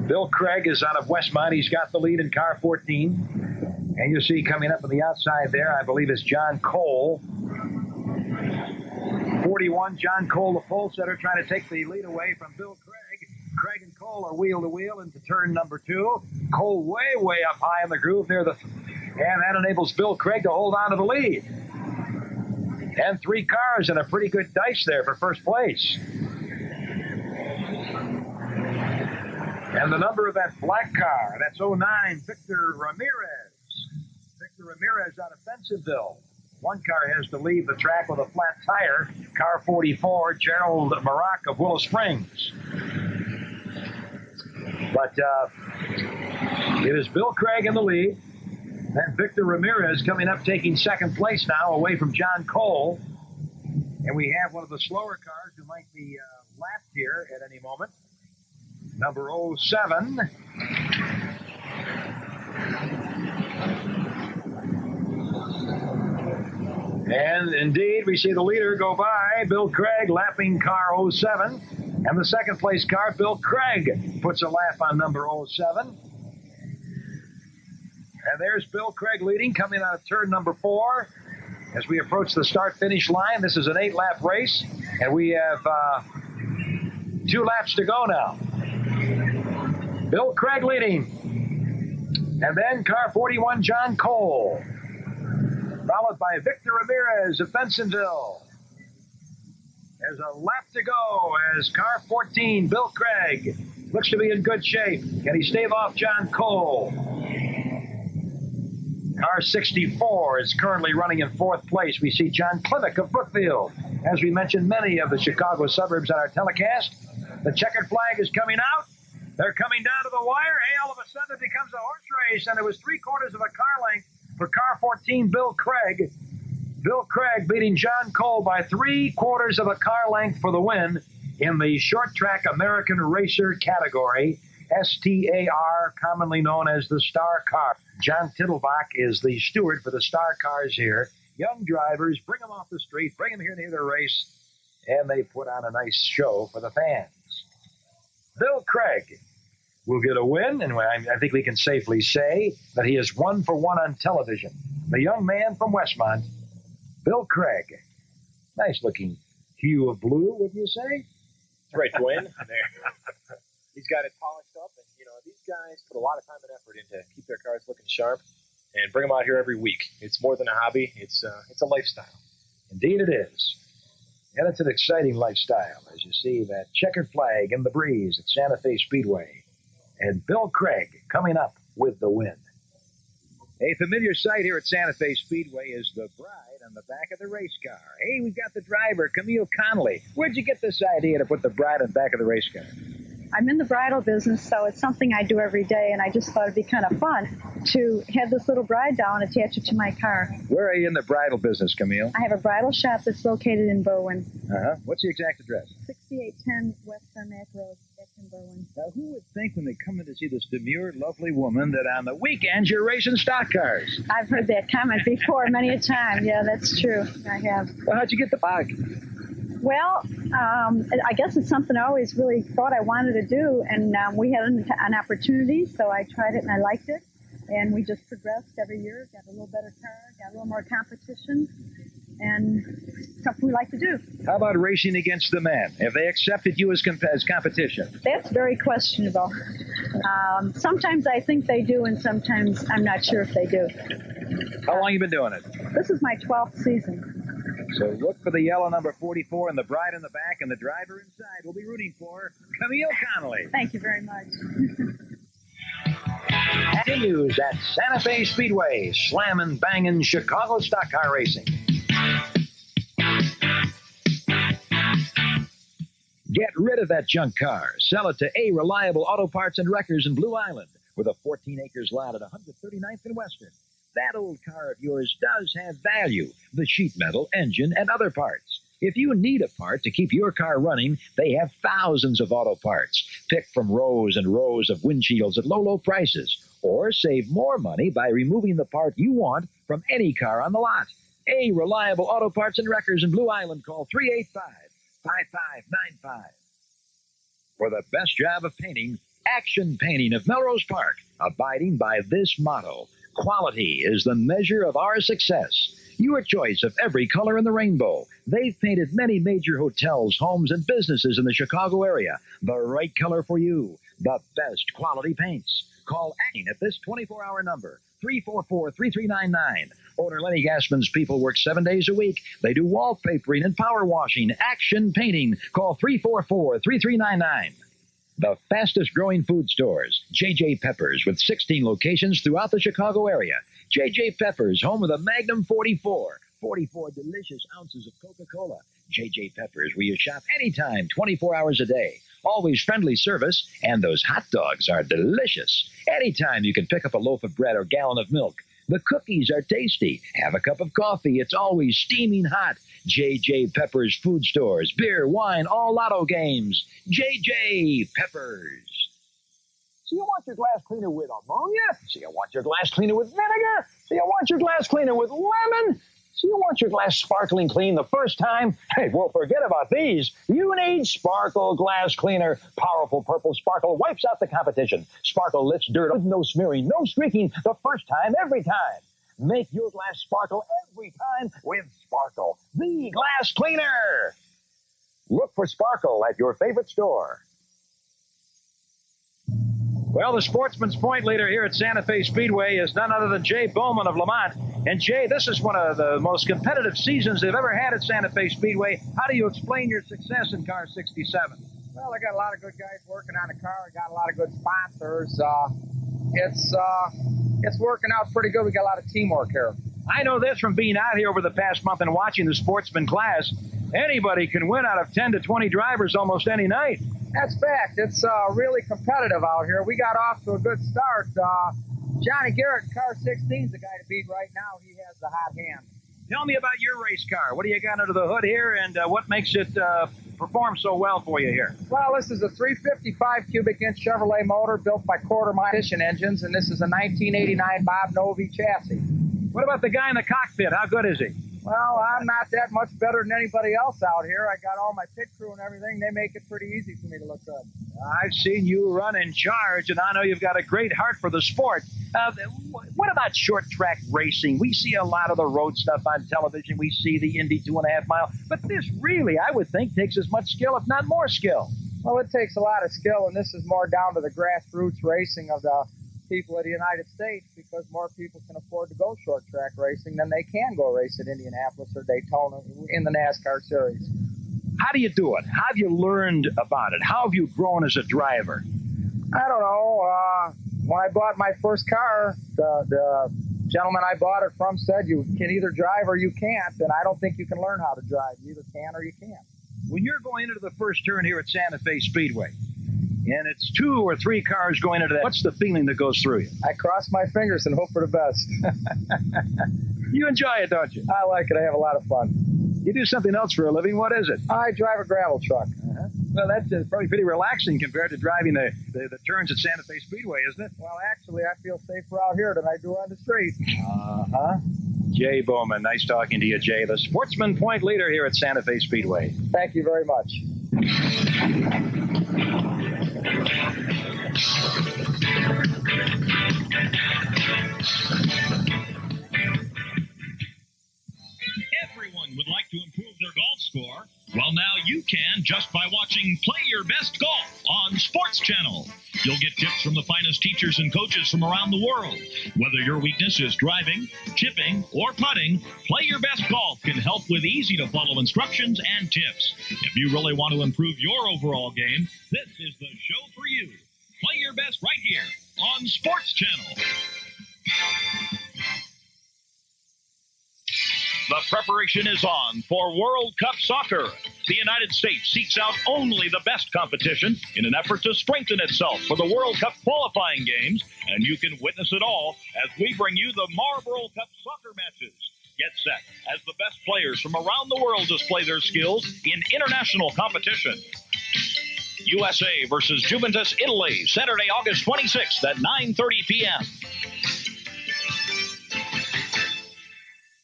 Bill Craig is out of Westmont. He's got the lead in car 14. And you see coming up on the outside there, I believe, is John Cole. 41, John Cole, the pole setter, trying to take the lead away from Bill Craig. Craig and Cole are wheel to wheel into turn number 2. Cole way up high in the groove near and that enables Bill Craig to hold on to the lead. And 3 cars and a pretty good dice there for first place. And the number of that black car, that's 09, Victor Ramirez. Victor Ramirez out of Bensenville. One car has to leave the track with a flat tire. Car 44, Gerald Maroc of Willow Springs. But it is Bill Craig in the lead. And Victor Ramirez coming up, taking second place now, away from John Cole. And we have one of the slower cars who might be lapped here at any moment. number 07. And indeed, we see the leader go by, Bill Craig, lapping car 07. And the second place car, Bill Craig, puts a lap on number 07. And there's Bill Craig leading, coming out of turn number 4. As we approach the start-finish line, this is an 8-lap race, and we have 2 laps to go now. Bill Craig leading. And then car 41, John Cole, followed by Victor Ramirez of Bensonville. There's a lap to go as car 14, Bill Craig, looks to be in good shape. Can he stave off John Cole? Car 64 is currently running in 4th place. We see John Klimek of Brookfield. As we mentioned, many of the Chicago suburbs on our telecast. The checkered flag is coming out. They're coming down to the wire. Hey, all of a sudden it becomes a horse race, and it was 3/4 of a car length for car 14, Bill Craig. Bill Craig beating John Cole by 3/4 of a car length for the win in the short track American Racer category. S.T.A.R, commonly known as the S.T.A.R car. John Tittlebach is the steward for the S.T.A.R cars here. Young drivers, bring them off the street, bring them here near the race, and they put on a nice show for the fans. Bill Craig will get a win, and I think we can safely say that he is 1 for 1 on television. The young man from Westmont, Bill Craig. Nice-looking hue of blue, would you say? That's right, Duane. He's got it polished up, and, these guys put a lot of time and effort into keep their cars looking sharp and bring them out here every week. It's more than a hobby. It's a lifestyle. Indeed it is. And it's an exciting lifestyle, as you see that checkered flag in the breeze at Santa Fe Speedway. And Bill Craig coming up with the win. A familiar sight here at Santa Fe Speedway is the bride on the back of the race car. Hey, we've got the driver, Camille Connolly. Where'd you get this idea to put the bride on the back of the race car? I'm in the bridal business, so it's something I do every day, and I just thought it'd be kind of fun to have this little bride doll and attach it to my car. Where are you in the bridal business, Camille? I have a bridal shop that's located in Berwyn. Uh-huh. What's the exact address? 6810 West Tarmac Road, that's in Berwyn. Now, who would think when they come in to see this demure, lovely woman that on the weekends you're racing stock cars? I've heard that comment before many a time. Yeah, that's true. I have. Well, how'd you get the bug? Well, I guess it's something I always really thought I wanted to do, and we had an opportunity, so I tried it and I liked it, and we just progressed every year, got a little better car, got a little more competition, and something we like to do. How about racing against the men? Have they accepted you as competition? That's very questionable. Sometimes I think they do, and sometimes I'm not sure if they do. How long have you been doing it? This is my 12th season. So look for the yellow number 44 and the bride in the back and the driver inside. We'll be rooting for Camille Connolly. Thank you very much. Continues at Santa Fe Speedway, slamming, banging Chicago stock car racing. Get rid of that junk car. Sell it to A Reliable Auto Parts and Wreckers in Blue Island with a 14 acres lot at 139th and Western. That old car of yours does have value, the sheet metal, engine, and other parts. If you need a part to keep your car running, they have thousands of auto parts. Pick from rows and rows of windshields at low, low prices. Or save more money by removing the part you want from any car on the lot. A Reliable Auto Parts and Wreckers in Blue Island. Call 385-5595. For the best job of painting, Action Painting of Melrose Park, abiding by this motto. Quality is the measure of our success. Your choice of every color in the rainbow. They've painted many major hotels, homes, and businesses in the Chicago area. The right color for you. The best quality paints. Call Acting at this 24-hour number, 344-3399. Owner Lenny Gassman's people work 7 days a week. They do wallpapering and power washing. Action Painting. Call 344-3399. The fastest-growing food stores, J.J. Peppers, with 16 locations throughout the Chicago area. J.J. Peppers, home of the Magnum 44. 44 delicious ounces of Coca-Cola. J.J. Peppers, where you shop anytime, 24 hours a day. Always friendly service, and those hot dogs are delicious. Anytime you can pick up a loaf of bread or gallon of milk. The cookies are tasty. Have a cup of coffee. It's always steaming hot. J.J. Peppers food stores, beer, wine, all lotto games. J.J. Peppers. So you want your glass cleaner with ammonia? So you want your glass cleaner with vinegar? So you want your glass cleaner with lemon? So you want your glass sparkling clean the first time? Hey, well, forget about these. You need Sparkle Glass Cleaner. Powerful purple sparkle wipes out the competition. Sparkle lifts dirt with no smearing, no streaking, the first time, every time. Make your glass sparkle every time with Sparkle, the glass cleaner. Look for Sparkle at your favorite store. Well, the Sportsman's Point leader here at Santa Fe Speedway is none other than Jay Bowman of Lamont. And, Jay, this is one of the most competitive seasons they've ever had at Santa Fe Speedway. How do you explain your success in car 67? Well, I got a lot of good guys working on the car. I got a lot of good sponsors. It's working out pretty good. We got a lot of teamwork here. I know this from being out here over the past month and watching the Sportsman class. Anybody can win out of 10 to 20 drivers almost any night. That's fact. It's really competitive out here. We got off to a good start. Johnny Garrett, car 16, is the guy to beat right now. He has the hot hand. Tell me about your race car. What do you got under the hood here, and what makes it perform so well for you here? Well, this is a 355 cubic inch Chevrolet motor built by quarter-mile engines, and this is a 1989 Bob Novi chassis. What about the guy in the cockpit? How good is he? Well, I'm not that much better than anybody else out here. I got all my pit crew and everything. They make it pretty easy for me to look good. I've seen you run in charge, and I know you've got a great heart for the sport. What about short track racing? We see a lot of the road stuff on television. We see the Indy 2.5 mile. But this really, I would think, takes as much skill, if not more skill. Well, it takes a lot of skill, and this is more down to the grassroots racing of the people of the United States, because more people can afford to go short track racing than they can go race at Indianapolis or Daytona in the NASCAR series. How do you do it? How have you learned about it? How have you grown as a driver? I don't know. When I bought my first car, the gentleman I bought it from said you can either drive or you can't, and I don't think you can learn how to drive. You either can or you can't. When you're going into the first turn here at Santa Fe Speedway, and it's 2 or 3 cars going into that, what's the feeling that goes through you? I cross my fingers and hope for the best. You enjoy it, don't you? I like it. I have a lot of fun. You do something else for a living. What is it? I drive a gravel truck. Uh-huh. Well, that's probably pretty relaxing compared to driving the turns at Santa Fe Speedway, isn't it? Well, actually, I feel safer out here than I do on the street. Uh-huh. Jay Bowman, nice talking to you, Jay. The Sportsman Point leader here at Santa Fe Speedway. Thank you very much. Everyone would like to improve their golf score. Well, now you can just by watching Play Your Best Golf on SportsChannel. You'll get tips from the finest teachers and coaches from around the world. Whether your weakness is driving, chipping, or putting, Play Your Best Golf can help with easy-to-follow instructions and tips. If you really want to improve your overall game, this is the show for you. Play Your Best right here on SportsChannel. The preparation is on for World Cup Soccer. The United States seeks out only the best competition in an effort to strengthen itself for the World Cup qualifying games, and you can witness it all as we bring you the Marlboro Cup soccer matches. Get set as the best players from around the world display their skills in international competition. USA versus Juventus, Italy, Saturday, August 26th at 9:30 p.m.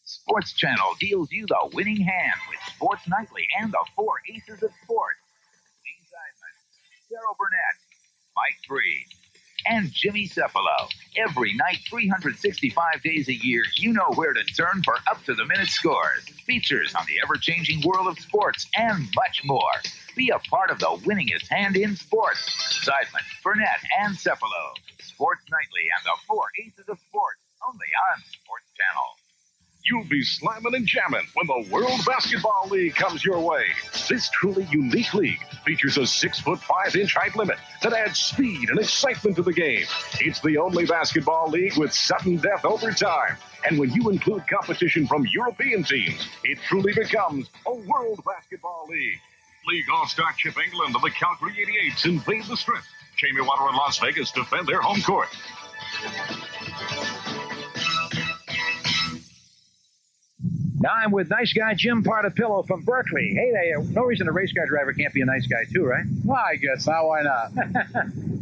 Sports Channel deals you the winning hand with Sports Nightly and the 4 Aces of Sport. Lee Seidman, Daryl Burnett, Mike Breed, and Jimmy Cephalo. Every night, 365 days a year, you know where to turn for up-to-the-minute scores, features on the ever-changing world of sports, and much more. Be a part of the winningest hand in sports. Seidman, Burnett, and Cephalo. Sports Nightly and the 4 Aces of Sport, only on Sports Channel. You'll be slamming and jamming when the World Basketball League comes your way. This truly unique league features a 6'5" height limit that adds speed and excitement to the game. It's the only basketball league with sudden death overtime. And when you include competition from European teams, it truly becomes a World Basketball League. League All-Star Chip England of the Calgary 88s invade the Strip. Jamie Water and Las Vegas defend their home court. Now I'm with nice guy Jim Partapillo from Berkeley. Hey, no reason a race car driver can't be a nice guy too, right? Well, I guess not. Why not?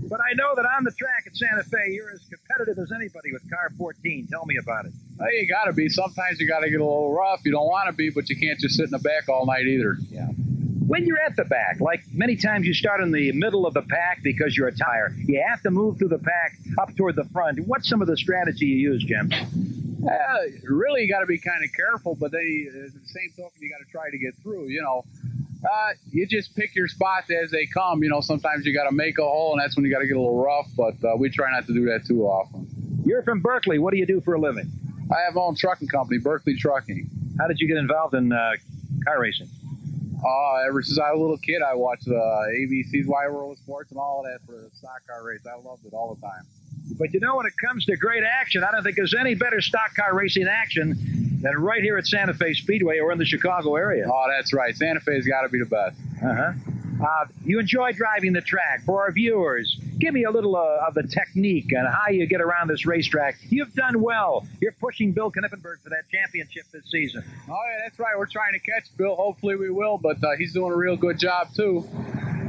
But I know that on the track at Santa Fe, you're as competitive as anybody with car 14. Tell me about it. Well, you got to be. Sometimes you got to get a little rough. You don't want to be, but you can't just sit in the back all night either. Yeah. When you're at the back, like many times you start in the middle of the pack because you're a tire, you have to move through the pack up toward the front. What's some of the strategy you use, Jim? Really, you got to be kind of careful, but then at the same token, you got to try to get through. You just pick your spots as they come. Sometimes you got to make a hole, and that's when you got to get a little rough, but we try not to do that too often. You're from Berkeley. What do you do for a living? I have my own trucking company, Berkeley Trucking. How did you get involved in car racing? Ever since I was a little kid, I watched the ABC's Wide World of Sports and all of that for the stock car race. I loved it all the time. But when it comes to great action, I don't think there's any better stock car racing action than right here at Santa Fe Speedway or in the Chicago area. Oh, that's right. Santa Fe's got to be the best. You enjoy driving the track. For our viewers, give me a little of the technique and how you get around this racetrack. You've done well. You're pushing Bill Knippenberg for that championship this season. Oh, yeah, that's right. We're trying to catch Bill. Hopefully we will, but he's doing a real good job, too.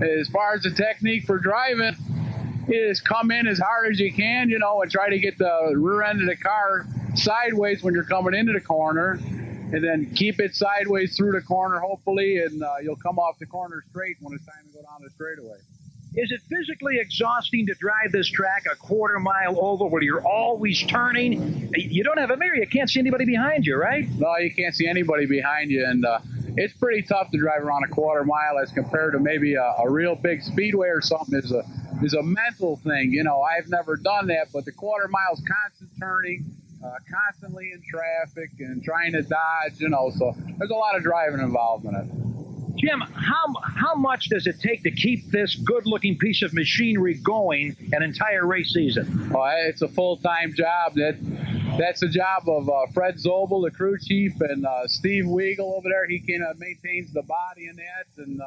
As far as the technique for driving, is come in as hard as you can, and try to get the rear end of the car sideways when you're coming into the corner, and then keep it sideways through the corner, hopefully, and you'll come off the corner straight when it's time to go down the straightaway. Is it physically exhausting to drive this track a quarter-mile oval where you're always turning? You don't have a mirror. You can't see anybody behind you, right? No, you can't see anybody behind you, and it's pretty tough to drive around a quarter mile as compared to maybe a real big speedway or something. Is a mental thing. I've never done that, but the quarter mile's constant turning, constantly in traffic and trying to dodge, so there's a lot of driving involved in it. Jim, how much does it take to keep this good-looking piece of machinery going an entire race season? Oh, it's a full-time job. That's the job of Fred Zobel, the crew chief, and Steve Weigel over there. He maintains the body in that, and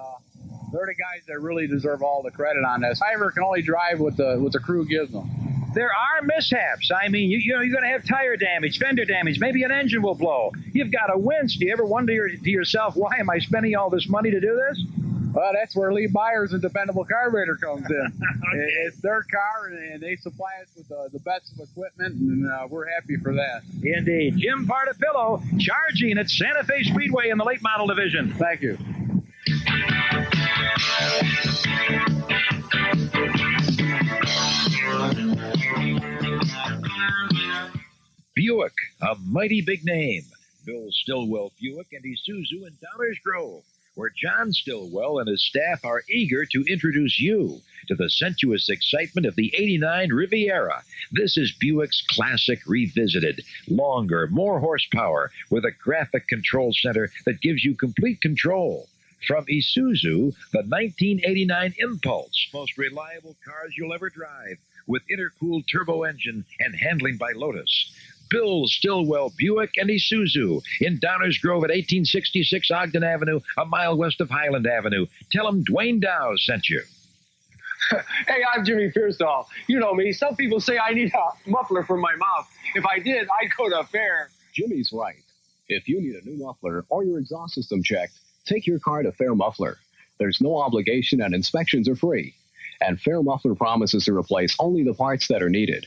they're the guys that really deserve all the credit on this. Driver can only drive what the crew gives them. There are mishaps. I mean, you're going to have tire damage, fender damage. Maybe an engine will blow. You've got a winch. Do you ever wonder to yourself, why am I spending all this money to do this? Well, that's where Lee Byers and Dependable Carburetor comes in. Okay. It's their car, and they supply us with the best of equipment, and we're happy for that. Indeed. Jim Partapillo charging at Santa Fe Speedway in the late model division. Thank you. Buick, a mighty big name. Bill Stillwell Buick and Isuzu in Downers Grove, where John Stillwell and his staff are eager to introduce you to the sensuous excitement of the '89 Riviera. This is Buick's classic revisited. Longer, more horsepower with a graphic control center that gives you complete control. From Isuzu, the 1989 Impulse, most reliable cars you'll ever drive, with intercooled turbo engine and handling by Lotus. Bill Stillwell Buick and Isuzu in Downers Grove at 1866 Ogden Avenue, a mile west of Highland Avenue. Tell them Duane Dow sent you. Hey, I'm Jimmy Pearsall. You know me. Some people say I need a muffler for my mouth. If I did, I'd go to a fair. Jimmy's right. If you need a new muffler or your exhaust system checked, take your car to Fair Muffler. There's no obligation and inspections are free. And Fair Muffler promises to replace only the parts that are needed.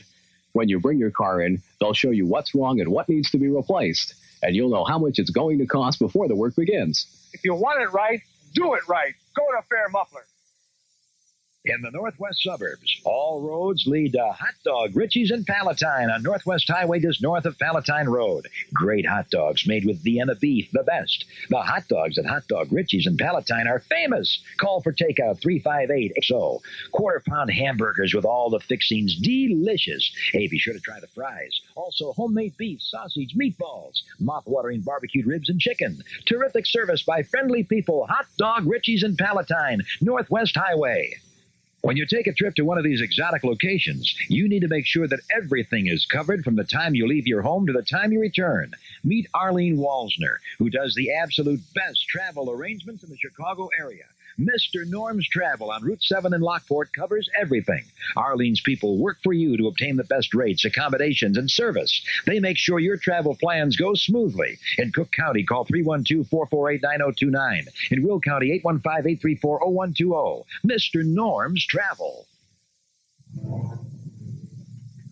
When you bring your car in, they'll show you what's wrong and what needs to be replaced. And you'll know how much it's going to cost before the work begins. If you want it right, do it right. Go to Fair Muffler. In the northwest suburbs, all roads lead to Hot Dog Richie's in Palatine on Northwest Highway just north of Palatine Road. Great hot dogs made with Vienna beef, the best. The hot dogs at Hot Dog Richie's in Palatine are famous. Call for takeout 358-XO. Quarter-pound hamburgers with all the fixings, delicious. Hey, be sure to try the fries. Also, homemade beef, sausage, meatballs, mouth-watering barbecued ribs and chicken. Terrific service by friendly people. Hot Dog Richie's in Palatine, Northwest Highway. When you take a trip to one of these exotic locations, you need to make sure that everything is covered from the time you leave your home to the time you return. Meet Arlene Walsner, who does the absolute best travel arrangements in the Chicago area. Mr. Norm's Travel on Route 7 in Lockport covers everything. Arlene's people work for you to obtain the best rates, accommodations, and service. They make sure your travel plans go smoothly. In Cook County, call 312-448-9029. In Will County, 815-834-0120. Mr. Norm's Travel.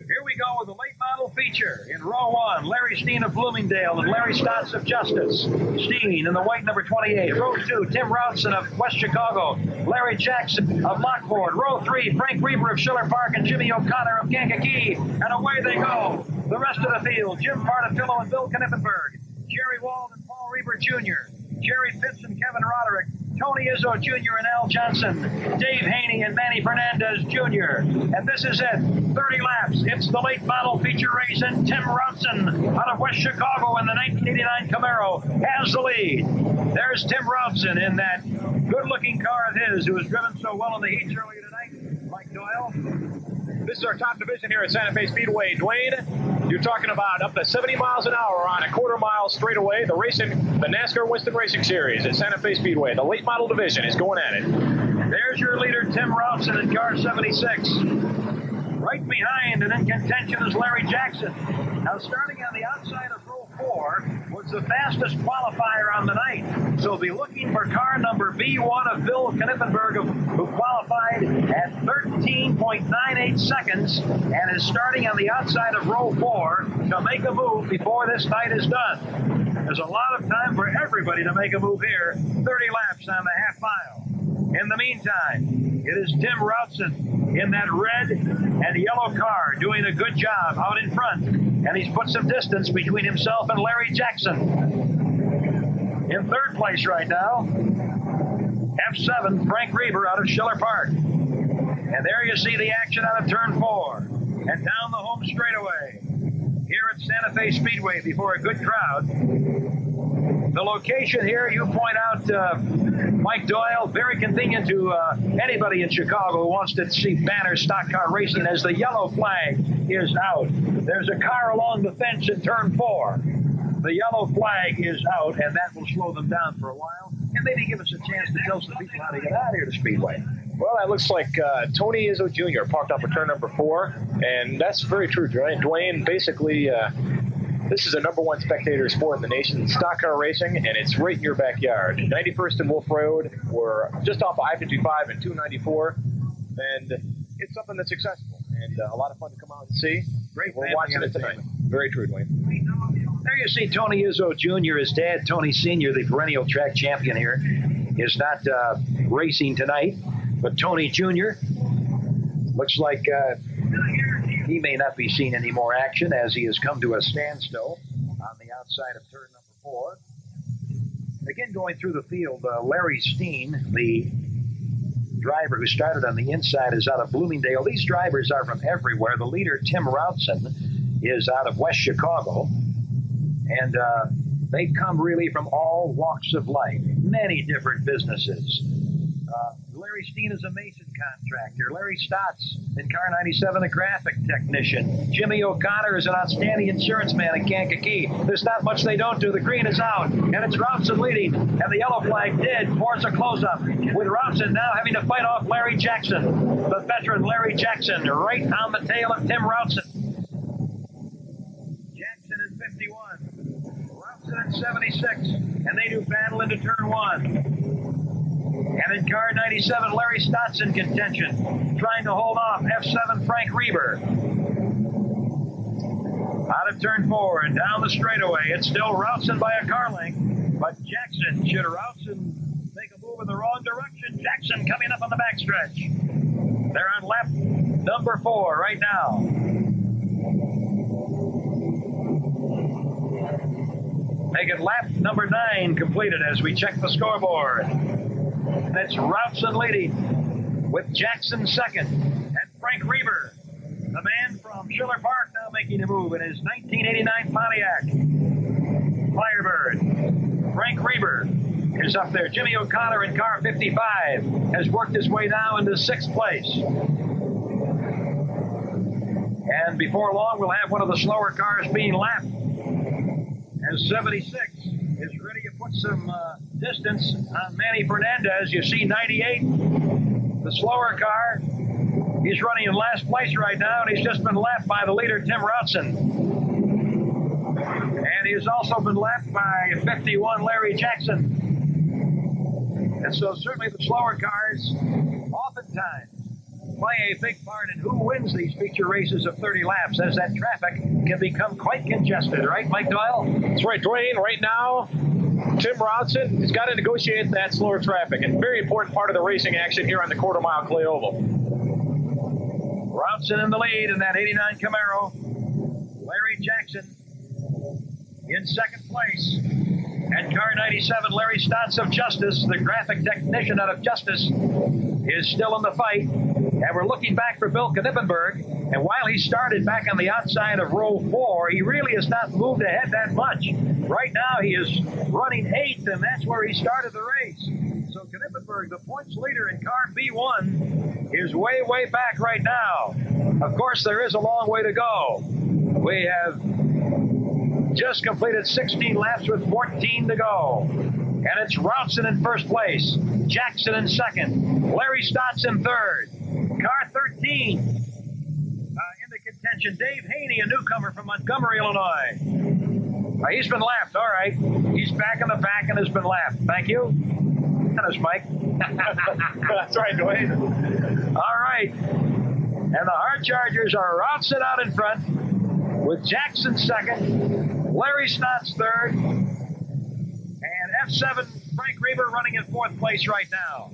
Here we go with the late model feature. In row 1, Larry Steen of Bloomingdale and Larry Stotts of Justice. Steen in the white number 28. Row 2, Tim Routson of West Chicago. Larry Jackson of Lockport. Row 3, Frank Reber of Schiller Park and Jimmy O'Connor of Kankakee. And away they go. The rest of the field, Jim Partifillo and Bill Knippenberg. Jerry Wald and Paul Reber Jr. Jerry Pitts and Kevin Roderick. Tony Izzo Jr. and Al Johnson, Dave Haney and Manny Fernandez Jr. And this is it, 30 laps. It's the late model feature race, and Tim Routson out of West Chicago in the 1989 Camaro has the lead. There's Tim Routson in that good-looking car of his who was driven so well in the heats earlier tonight. Mike Doyle. This is our top division here at Santa Fe Speedway. Duane, you're talking about up to 70 miles an hour on a quarter-mile straightaway. The NASCAR Winston Racing Series at Santa Fe Speedway. The late model division is going at it. There's your leader, Tim Routson, in car 76. Right behind and in contention is Larry Jackson. Now, starting on the outside of row 4 was the fastest qualifier on the night. So be looking for car number B1 of Bill Knippenberg, who qualified at 13.98 seconds and is starting on the outside of row 4 to make a move before this night is done. There's a lot of time for everybody to make a move here. 30 laps on the half mile. In the meantime, it is Tim Routson in that red and yellow car doing a good job out in front. And he's put some distance between himself and Larry Jackson. In third place right now, F7, Frank Reber out of Schiller Park. And there you see the action out of turn 4. And down the home straightaway here at Santa Fe Speedway before a good crowd. The location here, you point out, Mike Doyle, very convenient to anybody in Chicago who wants to see banner stock car racing, as the yellow flag is out. There's a car along the fence in turn 4. The yellow flag is out, and that will slow them down for a while, and maybe give us a chance to tell some people how to get out of here to Speedway. Well, that looks like Tony Izzo Jr. parked up at turn number 4, and that's very true, Duane. Basically, this is a number 1 spectator sport in the nation, stock car racing, and it's right in your backyard. 91st and Wolf Road, we're just off of I-55 and 294, and it's something that's accessible and a lot of fun to come out and see. Great. We're watching it tonight. Very true, Duane. There you see Tony Izzo Jr., his dad, Tony Sr., the perennial track champion here, is not racing tonight, but Tony Jr. looks like he may not be seeing any more action as he has come to a standstill on the outside of turn number 4. Again, going through the field, Larry Steen, the driver who started on the inside, is out of Bloomingdale. These drivers are from everywhere. The leader, Tim Routson, is out of West Chicago. And they come really from all walks of life, many different businesses. Larry Steen is a mason contractor. Larry Stotts in car 97, a graphic technician. Jimmy O'Connor is an outstanding insurance man in Kankakee. There's not much they don't do. The green is out, and it's Routson leading. And the yellow flag did force a close-up, with Routson now having to fight off Larry Jackson. The veteran Larry Jackson right on the tail of Tim Routson. Jackson in 51. Routson in 76. And they do battle into turn 1. And in car 97, Larry Stotts in contention, trying to hold off F7 Frank Reber. Out of turn 4 and down the straightaway, it's still Routson by a car length, but Jackson, should Routson make a move in the wrong direction, Jackson coming up on the backstretch. They're on lap number 4 right now. Make it lap number 9 completed as we check the scoreboard. That's Routson leading, with Jackson second, and Frank Reber, the man from Schiller Park, now making a move in his 1989 Pontiac Firebird. Frank Reber is up there. Jimmy O'Connor in car 55 has worked his way now into 6th place. And before long, we'll have one of the slower cars being lapped, as 76 is ready to put some distance on Manny Fernandez. You see 98, the slower car. He's running in last place right now, and he's just been lapped by the leader, Tim Routson. And he's also been lapped by 51, Larry Jackson. And so certainly the slower cars oftentimes play a big part in who wins these feature races of 30 laps, as that traffic can become quite congested, right, Mike Doyle? That's right, Duane. Right now, Tim Routson has got to negotiate that slower traffic, and very important part of the racing action here on the quarter-mile clay oval. Routson in the lead in that 89 Camaro. Larry Jackson in second place. And car 97, Larry Stotts of Justice, the graphic technician out of Justice, is still in the fight. And we're looking back for Bill Knippenberg. And while he started back on the outside of row 4, he really has not moved ahead that much. Right now he is running 8th, and that's where he started the race. So Knippenberg, the points leader in car B1, is way, way back right now. Of course, there is a long way to go. We have just completed 16 laps with 14 to go. And it's Routson in first place, Jackson in second, Larry Stotts in third. Car 13 into contention, Dave Haney, a newcomer from Montgomery, Illinois. He's been lapped, all right. He's back in the back and has been lapped. Thank you. That's Mike. That's right, Duane. All right. And the Hard Chargers are Routson out in front, with Jackson second, Larry Stotts third, and F7 Frank Reber running in fourth place right now.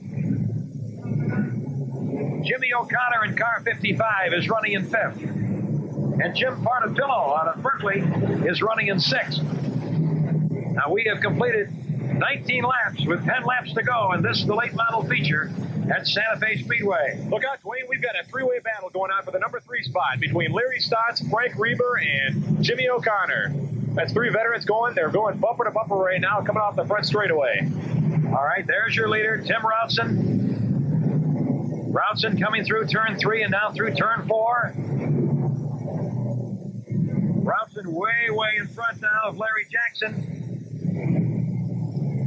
Jimmy O'Connor in car 55 is running in fifth. And Jim Pardatillo out of Berkeley is running in sixth. Now we have completed 19 laps with 10 laps to go, and this is the late model feature at Santa Fe Speedway. Look out, Duane, we've got a three-way battle going on for the number 3 spot between Larry Stotts, Frank Reber, and Jimmy O'Connor. That's 3 veterans going. They're going bumper to bumper right now, coming off the front straightaway. All right, there's your leader, Tim Routson. Routson coming through turn 3 and now through turn 4. Routson way, way in front now of Larry Jackson.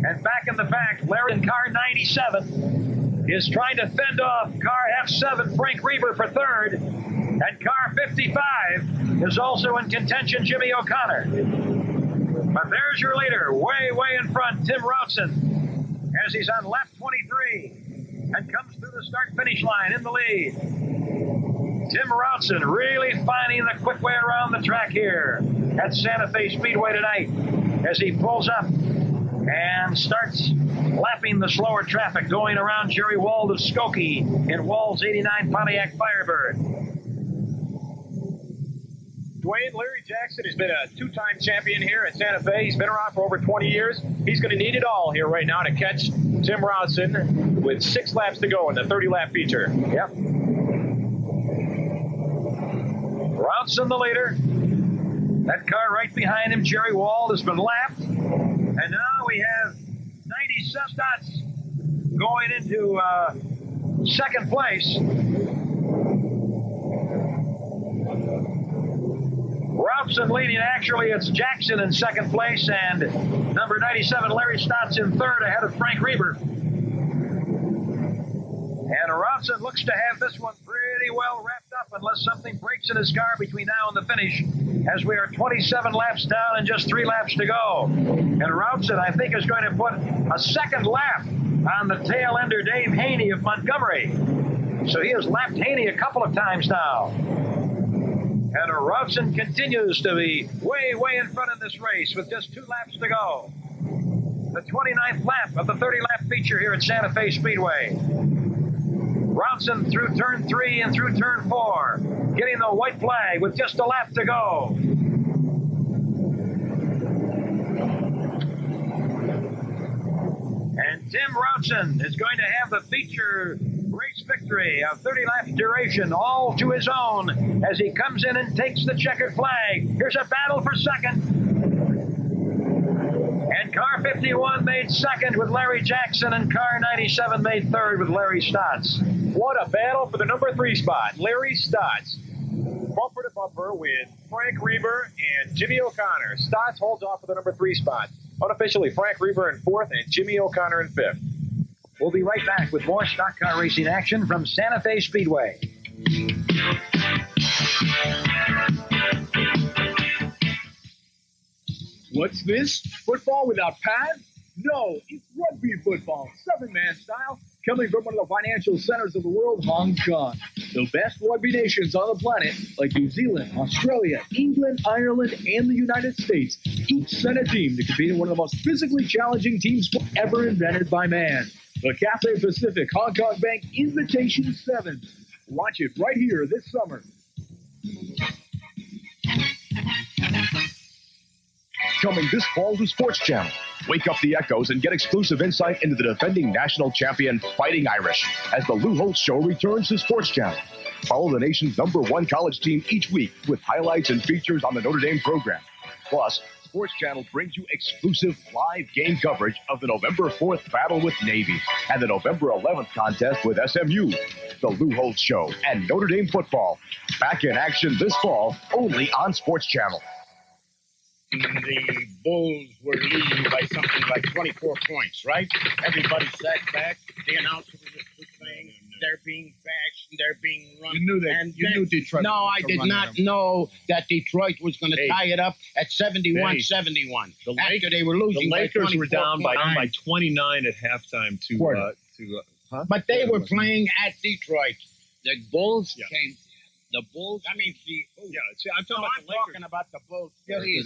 And back in the back, Larry in car 97 is trying to fend off car F7, Frank Reber, for third. And car 55 is also in contention, Jimmy O'Connor. But there's your leader, way, way in front, Tim Routson, as he's on lap 23 and comes through the start-finish line in the lead. Tim Routson really finding the quick way around the track here at Santa Fe Speedway tonight as he pulls up and starts lapping the slower traffic going around Jerry Wald of Skokie in Wald's 89 Pontiac Firebird. Duane, Larry Jackson has been a 2-time champion here at Santa Fe. He's been around for over 20 years. He's going to need it all here right now to catch Tim Routson with 6 laps to go in the 30-lap feature. Yep. Routson the leader. That car right behind him, Jerry Wald, has been lapped. And now we have 97 Stotts going into second place. Routson leading. Actually, it's Jackson in second place and number 97, Larry Stotts, in third ahead of Frank Reber. And Routson looks to have this one pretty well wrapped up unless something breaks in his car between now and the finish, as we are 27 laps down and just 3 laps to go. And Routson, I think, is going to put a second lap on the tail ender, Dave Haney of Montgomery. So he has lapped Haney a couple of times now. And Routson continues to be way, way in front of this race with just 2 laps to go. The 29th lap of the 30-lap feature here at Santa Fe Speedway. Routson through turn 3 and through turn 4, getting the white flag with just a lap to go. And Tim Routson is going to have the feature race victory of 30 laps duration all to his own as he comes in and takes the checkered flag. Here's a battle for second. And car 51 made second with Larry Jackson, and car 97 made third with Larry Stotts. What a battle for the number 3 spot. Larry Stotts, bumper to bumper with Frank Reber and Jimmy O'Connor. Stotts holds off for the number 3 spot. Unofficially, Frank Reber in 4th and Jimmy O'Connor in 5th. We'll be right back with more stock car racing action from Santa Fe Speedway. What's this? Football without pads? No, it's rugby football, 7-man style, Coming from one of the financial centers of the world, Hong Kong. The best rugby nations on the planet, like New Zealand, Australia, England, Ireland, and the United States, each sent a team to compete in one of the most physically challenging team sports ever invented by man. The Cathay Pacific Hong Kong Bank Invitation 7. Watch it right here this summer. Coming this fall to Sports Channel. Wake up the Echoes and get exclusive insight into the defending national champion Fighting Irish as the Lou Holtz Show returns to Sports Channel. Follow the nation's #1 college team each week with highlights and features on the Notre Dame program. Plus, Sports Channel brings you exclusive live game coverage of the November 4th battle with Navy and the November 11th contest with SMU. The Lou Holtz Show and Notre Dame football back in action this fall only on Sports Channel. The Bulls were leading by something like 24 points, right? Everybody sat back. The announcer was saying they're being bashed and they're being run. You knew that. And You knew Detroit. No, I did not know that Detroit was going to tie it up at 71-71. After they were losing. The Lakers by were down by 29 at halftime But they were playing at Detroit. The Bulls came. The Bulls. I mean, I'm talking about the Bulls. Please,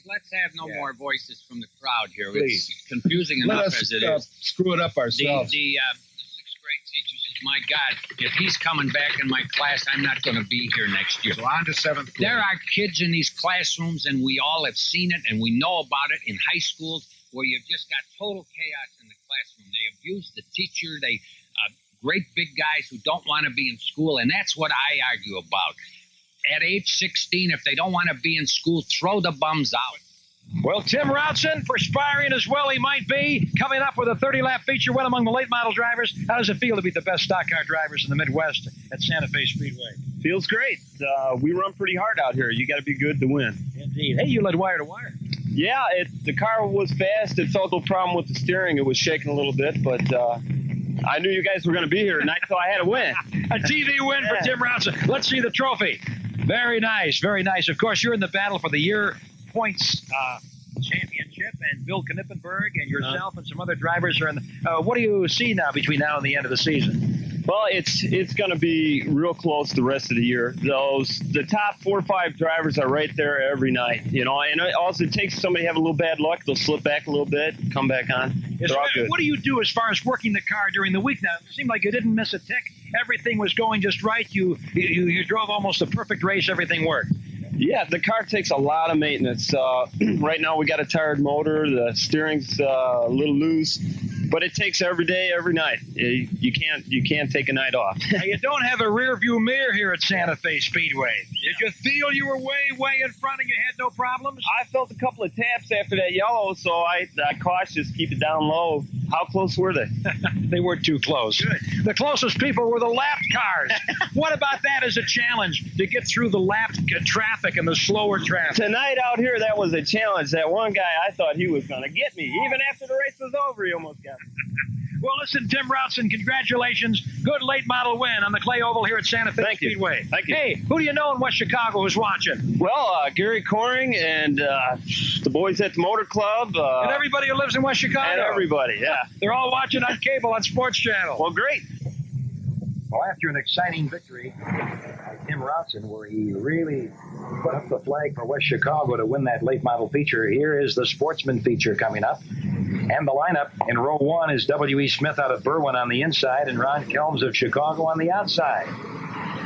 let's have no more voices from the crowd here. Please. It's confusing Let enough us as it is. screw it up ourselves. The sixth grade teacher says, "My God, if he's coming back in my class, I'm not going to be here next year." So on to 7th grade. There are kids in these classrooms, and we all have seen it, and we know about it in high schools, where you've just got total chaos in the classroom. They abuse the teacher. They great big guys who don't want to be in school, and that's what I argue about. At age 16, if they don't want to be in school, throw the bums out. Well, Tim Routson, perspiring as well he might be, coming up with a 30-lap feature win among the late model drivers. How does it feel to be the best stock car drivers in the Midwest at Santa Fe Speedway? Feels great. We run pretty hard out here. You got to be good to win. Indeed. Hey, you led wire to wire. Yeah, the car was fast. It felt no problem with the steering. It was shaking a little bit, but I knew you guys were going to be here tonight, so I had to win. A TV win for Tim Routson. Let's see the trophy. Very nice, very nice. Of course, you're in the battle for the year points championship, and Bill Knippenberg and yourself and some other drivers are in the, what do you see now between now and the end of the season? Well, it's going to be real close the rest of the year. The top 4 or 5 drivers are right there every night, and it also takes somebody to have a little bad luck. They'll slip back a little bit, come back on. They're all good. What do you do as far as working the car during the week now? It seemed like you didn't miss a tick. Everything was going just right. You drove almost a perfect race. Everything worked. Yeah, the car takes a lot of maintenance. Right now we got a tired motor. The steering's a little loose, but it takes every day, every night. You can't take a night off. Now, you don't have a rear view mirror here at Santa Fe Speedway. Did you feel you were way in front and you had no problems? I felt a couple of taps after that yellow, so I cautious, keep it down low. How close were they? They weren't too close. Good. The closest people were the lapped cars. What about that as a challenge to get through the lapped traffic and the slower traffic? Tonight out here, that was a challenge. That one guy, I thought he was going to get me. Even after the race was over, he almost got me. Well, listen, Tim Routson, congratulations. Good late model win on the clay oval here at Santa Fe Speedway. Thank you. Hey, who do you know in West Chicago who's watching? Well, Gary Coring and the boys at the Motor Club. And everybody who lives in West Chicago. And everybody, yeah. They're all watching on cable on Sports Channel. Well, great. Well, after an exciting victory by Tim Routson, where he really put up the flag for West Chicago to win that late model feature, here is the Sportsman feature coming up. And the lineup in row 1 is W.E. Smith out of Berwyn on the inside and Ron Kelms of Chicago on the outside.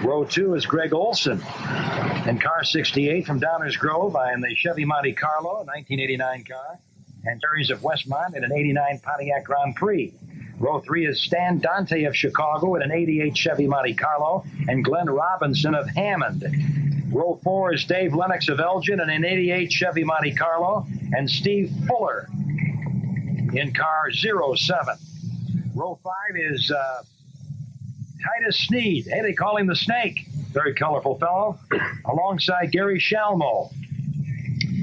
Row 2 is Greg Olson in car 68 from Downers Grove in the Chevy Monte Carlo, a 1989 car, and Terry's of Westmont in an 89 Pontiac Grand Prix. Row 3 is Stan Dante of Chicago in an 88 Chevy Monte Carlo, and Glenn Robinson of Hammond. Row 4 is Dave Lennox of Elgin in an 88 Chevy Monte Carlo, and Steve Fuller in car 07. Row 5 is Titus Sneed. Hey, they call him the Snake. Very colorful fellow. Alongside Gary Shalmo.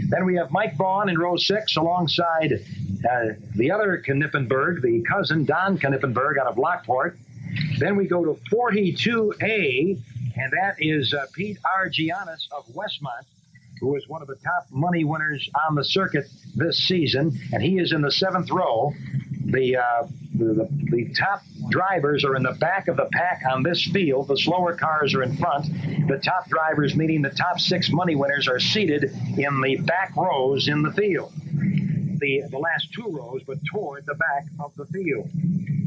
Then we have Mike Vaughn in row 6 alongside the other Knippenberg, the cousin Don Knippenberg out of Lockport. Then we go to 42A, and that is Pete R. Giannis of Westmont, who is one of the top money winners on the circuit this season, and he is in the 7th row. The the top drivers are in the back of the pack on this field. The slower cars are in front. The top drivers, meaning the top 6 money winners, are seated in the back rows in the field. The last 2 rows, but toward the back of the field.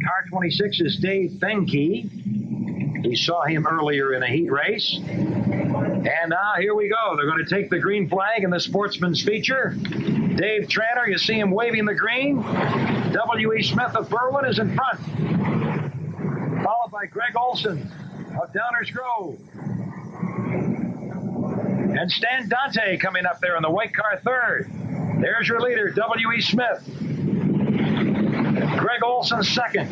Car 26 is Dave Fenke. We saw him earlier in a heat race. And now here we go. They're going to take the green flag in the Sportsman's feature. Dave Tranter, you see him waving the green. W.E. Smith of Berwyn is in front. Followed by Greg Olson of Downers Grove. And Stan Dante coming up there in the white car third. There's your leader, W.E. Smith. Greg Olson second.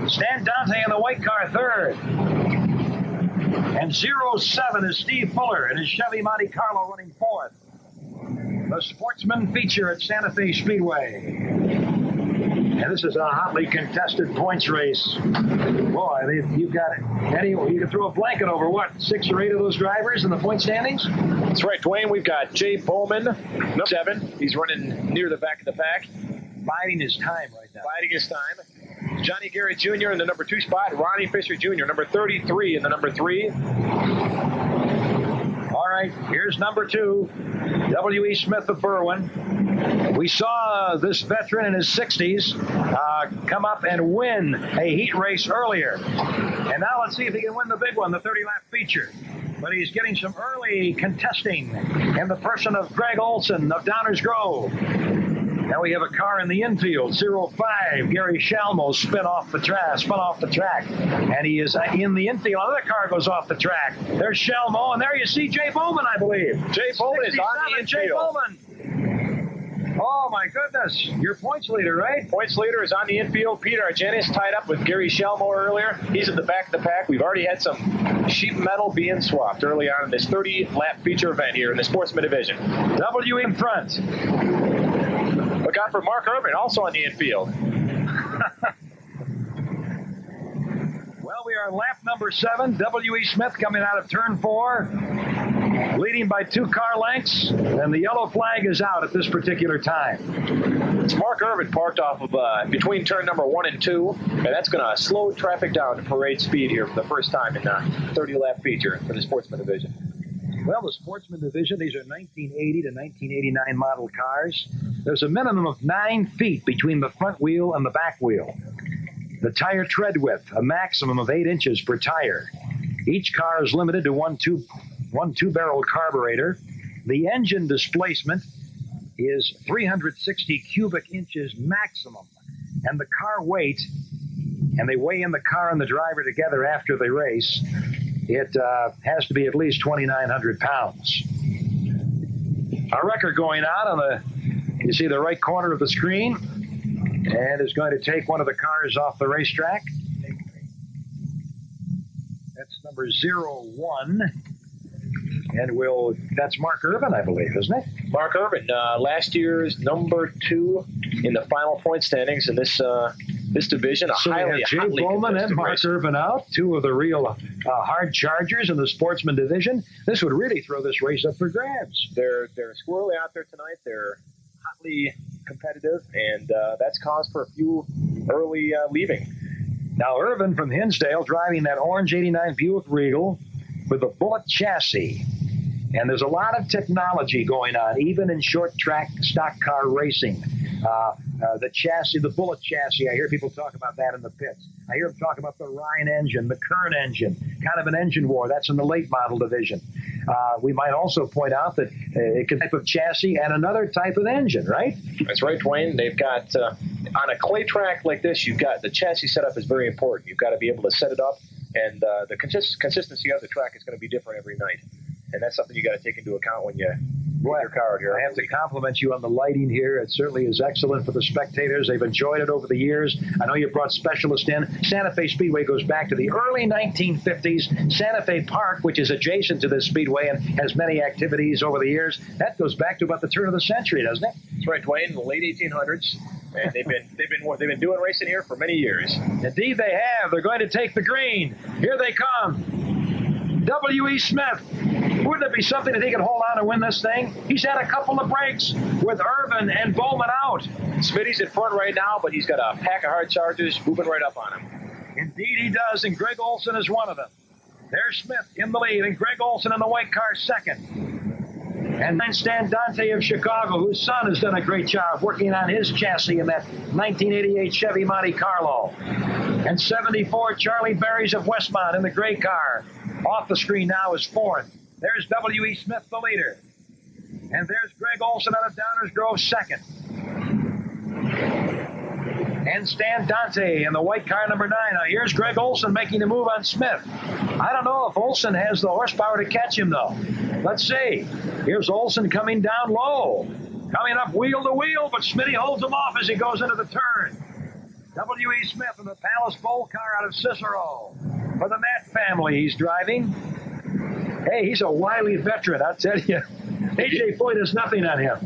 Stan Dante in the white car third. And 07 is Steve Fuller in his Chevy Monte Carlo running fourth. The Sportsman feature at Santa Fe Speedway. And this is a hotly contested points race. Boy, you've got it. Eddie, you can throw a blanket over, what, 6 or 8 of those drivers in the point standings? That's right, Duane. We've got Jay Bowman, number 7. He's running near the back of the pack. Biding his time right now. Biding his time. Johnny Garrett Jr. in the number 2 spot. Ronnie Fisher Jr., number 33 in the number 3. All right, here's number 2, W.E. Smith of Berwyn. We saw this veteran in his 60s come up and win a heat race earlier. And now let's see if he can win the big one, the 30-lap feature. But he's getting some early contesting in the person of Greg Olson of Downers Grove. Now we have a car in the infield, 05. Gary Shalmo spun off the track. And he is in the infield. Another car goes off the track. There's Shalmo, and there you see Jay Bowman, I believe. Jay Bowman is on the infield. Jay Bowman. Oh, my goodness. Your points leader, right? Points leader is on the infield. Peter Argenis tied up with Gary Shalmo earlier. He's at the back of the pack. We've already had some sheet metal being swapped early on in this 30-lap feature event here in the Sportsman division. W in front. Look out for Mark Urban, also on the infield. Well, we are on lap number 7. W.E. Smith coming out of turn 4, leading by 2 car lengths, and the yellow flag is out at this particular time. It's Mark Urban parked off of between turn number 1 and 2, and that's going to slow traffic down to parade speed here for the first time in the 30-lap feature for the Sportsman division. Well, the Sportsman division, these are 1980 to 1989 model cars. There's a minimum of 9 feet between the front wheel and the back wheel. The tire tread width, a maximum of 8 inches per tire. Each car is limited to one two-barrel carburetor. The engine displacement is 360 cubic inches maximum. And the car weight, and they weigh in the car and the driver together after they race, it has to be at least 2,900 pounds. Our record going out on you see the right corner of the screen, and is going to take one of the cars off the racetrack. That's number 01. And that's Mark Urban, I believe, isn't it? Mark Urban, last year's number 2 in the final point standings in this division. So we have Jay Bowman and Mark Urban out, 2 of the real hard chargers in the Sportsman division. This would really throw this race up for grabs. They're squirrely out there tonight. They're hotly competitive, and that's cause for a few early leaving. Now, Irvin from Hinsdale driving that orange 89 Buick Regal with a bullet chassis. And there's a lot of technology going on, even in short track stock car racing. The chassis, the bullet chassis, I hear people talk about that in the pits. I hear them talk about the Rhine engine, the Kern engine, kind of an engine war. That's in the late model division. We might also point out that it can type of chassis and another type of engine, right? That's right, Duane. They've got, on a clay track like this, you've got the chassis setup is very important. You've got to be able to set it up, and the consistency of the track is going to be different every night. And that's something you got to take into account when you move your car here. I have to compliment you on the lighting here. It certainly is excellent for the spectators. They've enjoyed it over the years. I know you brought specialists in. Santa Fe Speedway goes back to the early 1950s. Santa Fe Park, which is adjacent to this speedway and has many activities over the years, that goes back to about the turn of the century, doesn't it? That's right, Duane. In the late 1800s, and they've been doing racing here for many years. Indeed, they have. They're going to take the green. Here they come. W.E. Smith Wouldn't it be something that he could hold on and win this thing? He's had a couple of breaks with Irvin and Bowman out. Smitty's in front right now, but he's got a pack of hard chargers moving right up on him. Indeed he does, and Greg Olson is one of them. There's Smith in the lead, and Greg Olson in the white car second. And then Stan Dante of Chicago, whose son has done a great job working on his chassis in that 1988 Chevy Monte Carlo. And 74 Charlie Berries of Westmont in the gray car. Off the screen now is fourth. There's W.E. Smith, the leader. And there's Greg Olson out of Downers Grove second. And Stan Dante in the white car number 9. Now here's Greg Olson making the move on Smith. I don't know if Olson has the horsepower to catch him, though. Let's see. Here's Olson coming down low. Coming up wheel to wheel, but Smitty holds him off as he goes into the turn. W.E. Smith in the Palace Bowl car out of Cicero. For the Matt family, he's driving. Hey, he's a wily veteran, I'll tell you. A.J. Foyt has nothing on him.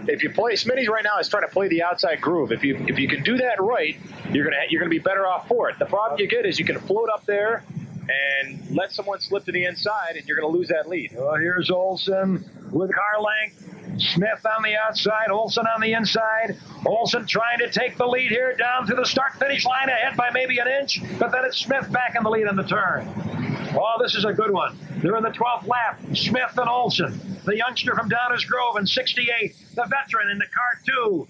If you play, Smitty's right now is trying to play the outside groove. If you can do that right, you're gonna be better off for it. The problem you get is you can float up there and let someone slip to the inside, and you're going to lose that lead. Well, here's Olson with car length. Smith on the outside, Olson on the inside. Olson trying to take the lead here down to the start-finish line, ahead by maybe an inch, but then it's Smith back in the lead on the turn. Oh, this is a good one. They're in the 12th lap, Smith and Olson. The youngster from Downers Grove in 68, the veteran in the car 2.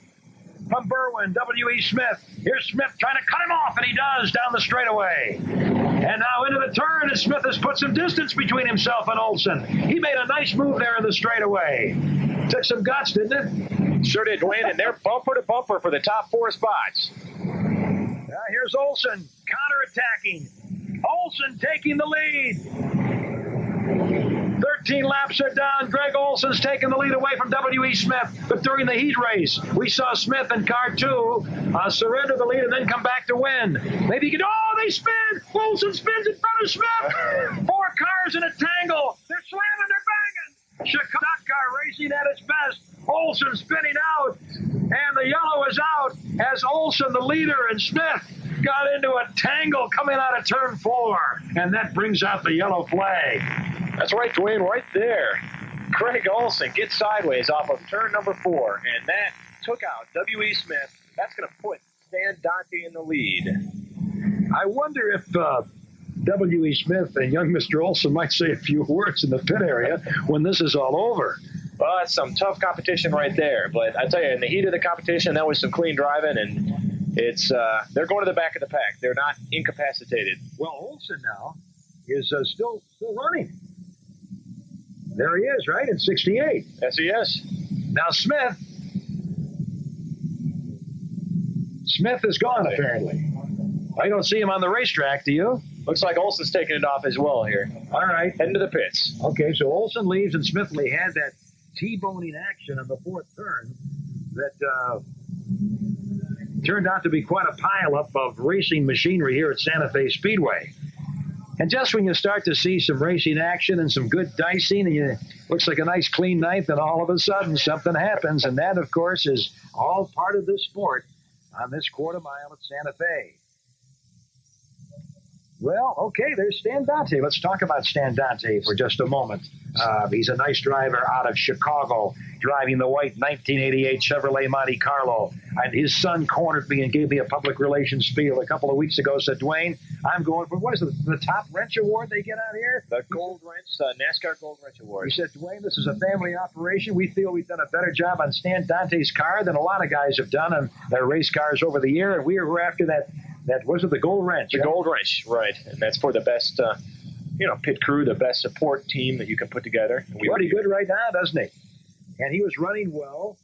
From Berwyn, W.E. Smith. Here's Smith trying to cut him off, and he does down the straightaway. And now into the turn, and Smith has put some distance between himself and Olson. He made a nice move there in the straightaway. Took some guts, didn't it? Sure did, Duane, and they're bumper to bumper for the top 4 spots. Now here's Olson counter-attacking. Olson taking the lead. 13 laps are down. Greg Olson's taking the lead away from W.E. Smith. But during the heat race, we saw Smith in car 2 surrender the lead and then come back to win. Maybe he could. Oh, they spin! Olson spins in front of Smith. 4 cars in a tangle. They're slamming, they're banging. Chicago car racing at its best. Olson spinning out. And the yellow is out as Olson, the leader, and Smith got into a tangle coming out of turn 4. And that brings out the yellow flag. That's right, Duane, right there. Greg Olson gets sideways off of turn number 4, and that took out W.E. Smith. That's going to put Stan Dante in the lead. I wonder if W.E. Smith and young Mr. Olson might say a few words in the pit area when this is all over. Well, it's some tough competition right there. But I tell you, in the heat of the competition, that was some clean driving, and it's they're going to the back of the pack. They're not incapacitated. Well, Olson now is still running. There he is, right, in 68. Yes, he is. Now Smith is gone, apparently. I don't see him on the racetrack, do you? Looks like Olson's taking it off as well here. All right. Heading to the pits. Okay, so Olson leaves, and Smithley had that T-boning action on the 4th turn that turned out to be quite a pileup of racing machinery here at Santa Fe Speedway. And just when you start to see some racing action and some good dicing, and looks like a nice clean night, then all of a sudden something happens. And that, of course, is all part of the sport on this quarter mile at Santa Fe. Well, okay, there's Stan Dante. Let's talk about Stan Dante for just a moment. He's a nice driver out of Chicago, driving the white 1988 Chevrolet Monte Carlo. And his son cornered me and gave me a public relations spiel a couple of weeks ago. Said, Duane, I'm going for, what is it, the top wrench award they get out here? The Gold Wrench, NASCAR Gold Wrench Award. He said, Duane, this is a family operation. We feel we've done a better job on Stan Dante's car than a lot of guys have done on their race cars over the year. And we were after that was it the Gold Wrench? The Gold Wrench, right. And that's for the best, pit crew, the best support team that you can put together. Pretty good right now, doesn't he? And he was running well,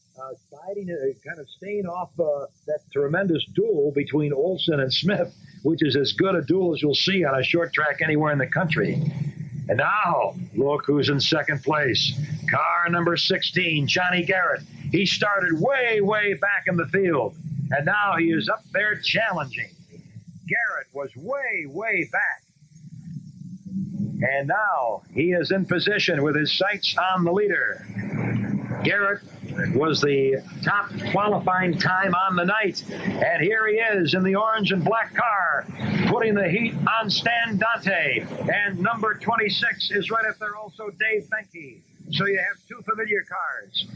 fighting, kind of staying off that tremendous duel between Olson and Smith, which is as good a duel as you'll see on a short track anywhere in the country. And now, look who's in second place. Car number 16, Johnny Garrett. He started way, way back in the field, and now he is up there challenging. Garrett was way, way back. And now he is in position with his sights on the leader. Garrett was the top qualifying time on the night. And here he is in the orange and black car, putting the heat on Stan Dante. And number 26 is right up there also, Dave Benke. So you have two familiar cars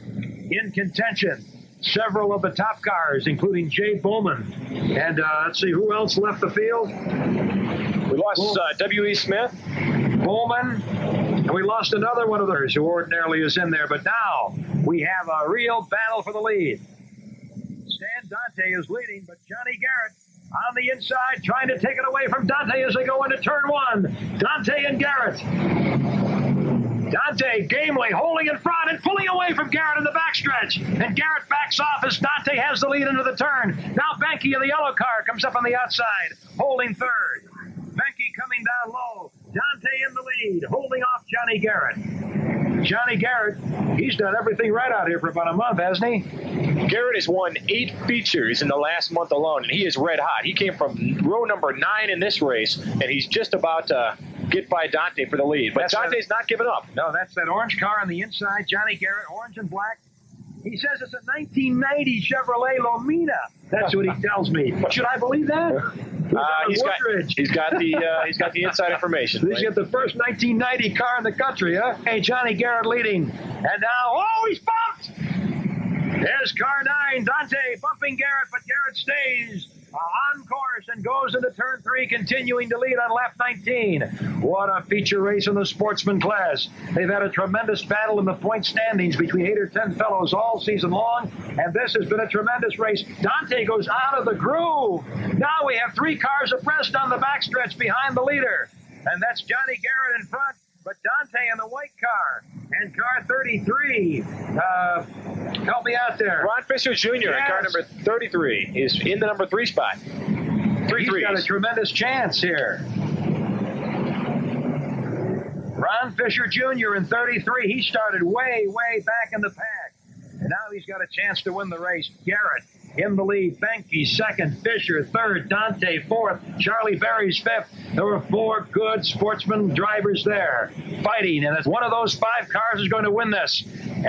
in contention. Several of the top cars, including Jay Bowman. And let's see, who else left the field? We lost W.E. Smith. Bowman. And we lost another one of theirs who ordinarily is in there. But now we have a real battle for the lead. Stan Dante is leading, but Johnny Garrett on the inside trying to take it away from Dante as they go into turn one. Dante and Garrett. Dante gamely holding in front and pulling away from Garrett in the backstretch. And Garrett backs off as Dante has the lead into the turn. Now Benke in the yellow car comes up on the outside, holding third. Benke coming down low. Dante in the lead, holding off Johnny Garrett. Johnny Garrett, he's done everything right out here for about a month, hasn't he? Garrett has won 8 features in the last month alone, and he is red hot. He came from row number 9 in this race, and he's just about to get by Dante for the lead. But Dante's not giving up. No, that's that orange car on the inside. Johnny Garrett, orange and black. He says it's a 1990 Chevrolet Lomina. That's what he tells me. Should I believe that? He's got the inside information. He's got the first 1990 car in the country, huh? Hey, Johnny Garrett leading. And now, he's bumped! There's car 9, Dante bumping Garrett, but Garrett stays on course and goes into turn 3, continuing to lead on lap 19. What a feature race in the Sportsman class. They've had a tremendous battle in the point standings between 8 or 10 fellows all season long, and this has been a tremendous race. Dante goes out of the groove. Now we have 3 cars abreast on the backstretch behind the leader, and that's Johnny Garrett in front, but Dante in the white car. And car 33, help me out there. Ron Fisher Jr. in car number 33 is in the number 3 spot. He's got a tremendous chance here. Ron Fisher Jr. in 33. He started way, way back in the pack. And now he's got a chance to win the race. Garrett in the lead. Benke second. Fisher third. Dante fourth. Charlie Berry's fifth. There were 4 good Sportsman drivers there fighting. And one of those 5 cars is going to win this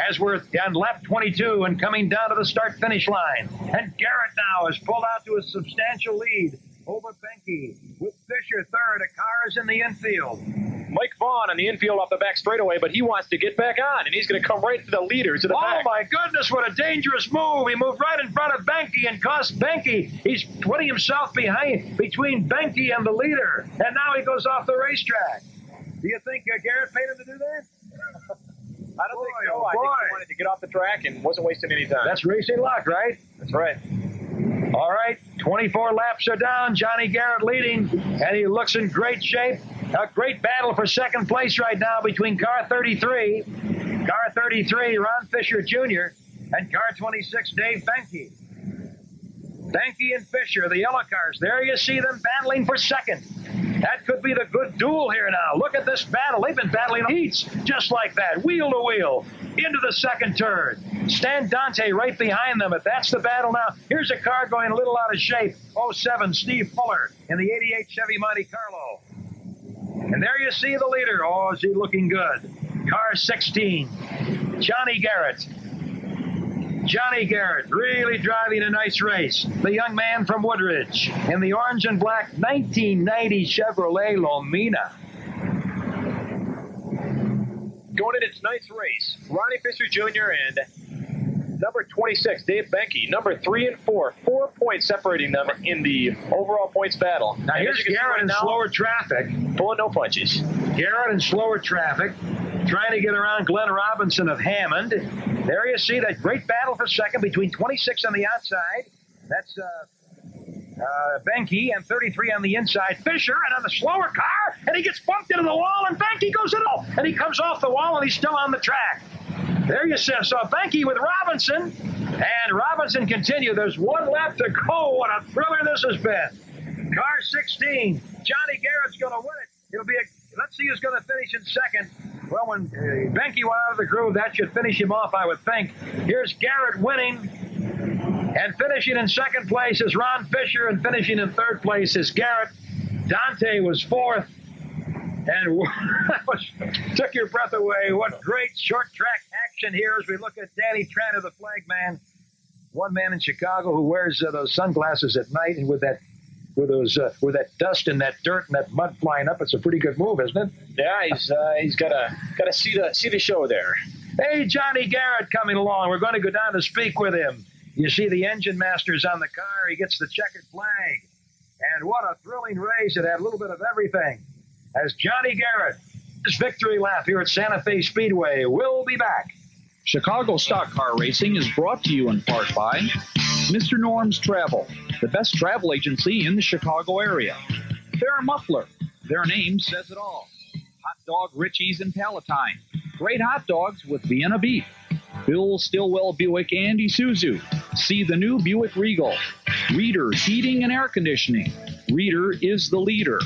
as we're on lap 22 and coming down to the start-finish line. And Garrett now has pulled out to a substantial lead over Benke. With Fisher third, a car is in the infield. Mike Vaughn on the infield off the back straightaway, but he wants to get back on, and he's going to come right to the leader, to the back. Oh, my goodness, what a dangerous move. He moved right in front of Benke and cost Benke. He's putting himself between Benke and the leader, and now he goes off the racetrack. Do you think Garrett paid him to do that? I don't think so. I think he wanted to get off the track and wasn't wasting any time. That's racing luck, right? That's right. All right, 24 laps are down. Johnny Garrett leading, and he looks in great shape. A great battle for second place right now between car 33, Ron Fisher Jr., and car 26, Dave Benke. Benke and Fisher, the yellow cars. There you see them battling for second. That could be the good duel here now. Look at this battle. They've been battling heats just like that, wheel to wheel, into the second turn. Stan Dante right behind them, but that's the battle now. Here's a car going a little out of shape. 07, Steve Fuller in the 88 Chevy Monte Carlo. And there you see the leader. Oh, is he looking good? Car 16, Johnny Garrett. Johnny Garrett really driving a nice race. The young man from Woodridge in the orange and black 1990 Chevrolet Lomina. Going in its ninth race, Ronnie Fisher Jr. and number 26, Dave Benke, number 3 and 4. 4 points separating them in the overall points battle. Now here's Garrett in slower traffic. Pulling no punches. Garrett in slower traffic, trying to get around Glenn Robinson of Hammond. There you see that great battle for second between 26 on the outside. That's Benke, and 33 on the inside. Fisher, and on the slower car, and he gets bumped into the wall, and Benke goes in, and he comes off the wall, and he's still on the track. There you see. So Benke with Robinson, and Robinson continued. There's 1 lap to go. What a thriller this has been. Car 16. Johnny Garrett's going to win it. It'll be let's see who's going to finish in second. Well, when Benke went out of the groove, that should finish him off, I would think. Here's Garrett winning. And finishing in second place is Ron Fisher, and finishing in third place is Garrett. Dante was fourth. And took your breath away. What great short track action action here as we look at Danny Tranter, the flag man. One man in Chicago who wears those sunglasses at night and with that dust and that dirt and that mud flying up. It's a pretty good move, isn't it? Yeah, he's got to see the show there. Hey, Johnny Garrett coming along. We're going to go down to speak with him. You see the engine masters on the car. He gets the checkered flag. And what a thrilling race. It had a little bit of everything. As Johnny Garrett, his victory lap here at Santa Fe Speedway. We'll be back. Chicago Stock Car Racing is brought to you in part by Mr. Norm's Travel, the best travel agency in the Chicago area. S.T.A.R Muffler, their name says it all. Hot Dog Richie's in Palatine, great hot dogs with Vienna beef. Bill Stillwell Buick and Isuzu. See the new Buick Regal. Reader Heating and Air Conditioning. Reader is the leader.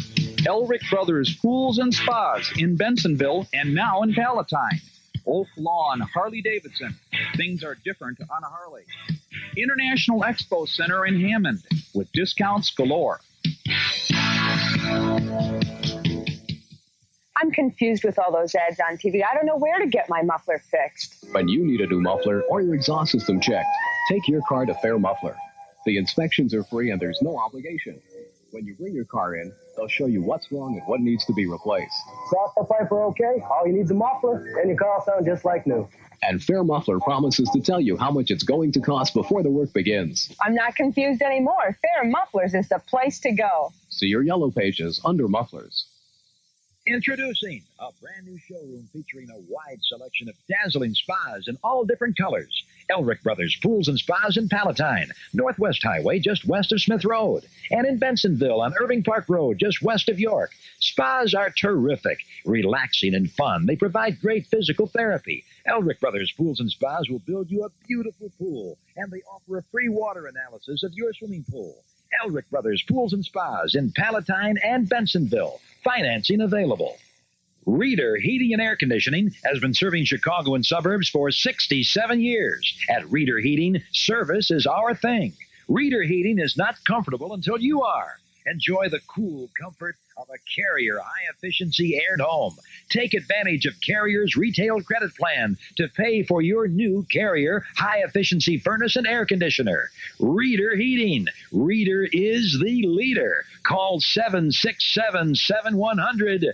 Elric Brothers Pools and Spas in Bensonville and now in Palatine. Oak Lawn Harley Davidson. Things are different on a Harley. International Expo Center in Hammond with discounts galore. I'm confused with all those ads on TV. I don't know where to get my muffler fixed. When you need a new muffler or your exhaust system checked, take your car to S.T.A.R Muffler. The inspections are free and there's no obligation. When you bring your car in, they'll show you what's wrong and what needs to be replaced. Soft pipe are okay. All you need is a muffler, and your car will sound just like new. And S.T.A.R Muffler promises to tell you how much it's going to cost before the work begins. I'm not confused anymore. S.T.A.R Mufflers is the place to go. See your yellow pages under mufflers. Introducing a brand new showroom featuring a wide selection of dazzling spas in all different colors. Elric Brothers Pools and Spas in Palatine, Northwest Highway just west of Smith Road, and in Bensonville on Irving Park Road just west of York. Spas are terrific, relaxing and fun. They provide great physical therapy. Elric Brothers Pools and Spas will build you a beautiful pool, and they offer a free water analysis of your swimming pool. Elric Brothers Pools and Spas in Palatine and Bensonville. Financing available. Reader Heating and Air Conditioning has been serving Chicago and suburbs for 67 years. At Reader Heating, service is our thing. Reader Heating is not comfortable until you are. Enjoy the cool comfort of a Carrier high-efficiency aired home. Take advantage of Carrier's retail credit plan to pay for your new Carrier high-efficiency furnace and air conditioner. Reader Heating. Reader is the leader. Call 767-7100.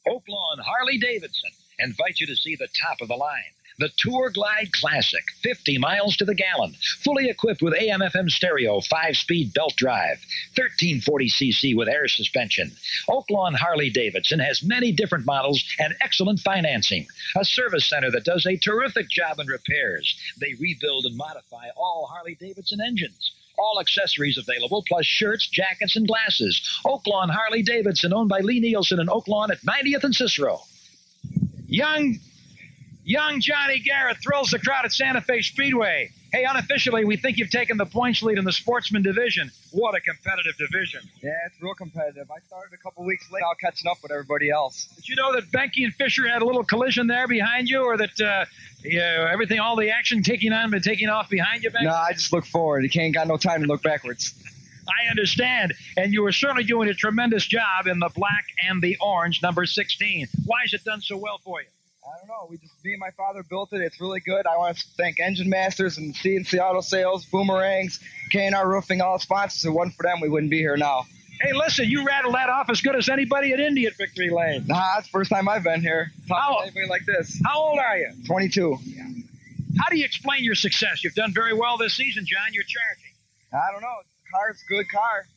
Oak Lawn Harley Davidson invites you to see the top of the line. The Tour Glide Classic, 50 miles to the gallon, fully equipped with AM/FM stereo, 5-speed belt drive, 1340cc with air suspension. Oak Lawn Harley Davidson has many different models and excellent financing. A service center that does a terrific job in repairs. They rebuild and modify all Harley Davidson engines. All accessories available, plus shirts, jackets, and glasses. Oak Lawn Harley Davidson, owned by Lee Nielsen and Oak Lawn at 90th and Cicero. Young Johnny Garrett thrills the crowd at Santa Fe Speedway. Hey, unofficially, we think you've taken the points lead in the Sportsman division. What a competitive division. Yeah, it's real competitive. I started a couple weeks late, now catching up with everybody else. Did you know that Benke and Fisher had a little collision there behind you, or that all the action taking off behind you, Benke? No, I just look forward. You can't got no time to look backwards. I understand. And you were certainly doing a tremendous job in the black and the orange, number 16. Why has it done so well for you? I don't know. Me and my father built it. It's really good. I want to thank Engine Masters and CNC Auto Sales, Boomerangs, K&R Roofing, all the sponsors. If it wasn't for them, we wouldn't be here now. Hey, listen, you rattled that off as good as anybody at Indy at Victory Lane. Nah, it's the first time I've been here. Talking to anybody like this. How old are you? 22. Yeah. How do you explain your success? You've done very well this season, John. You're charging. I don't know. The car's a good car.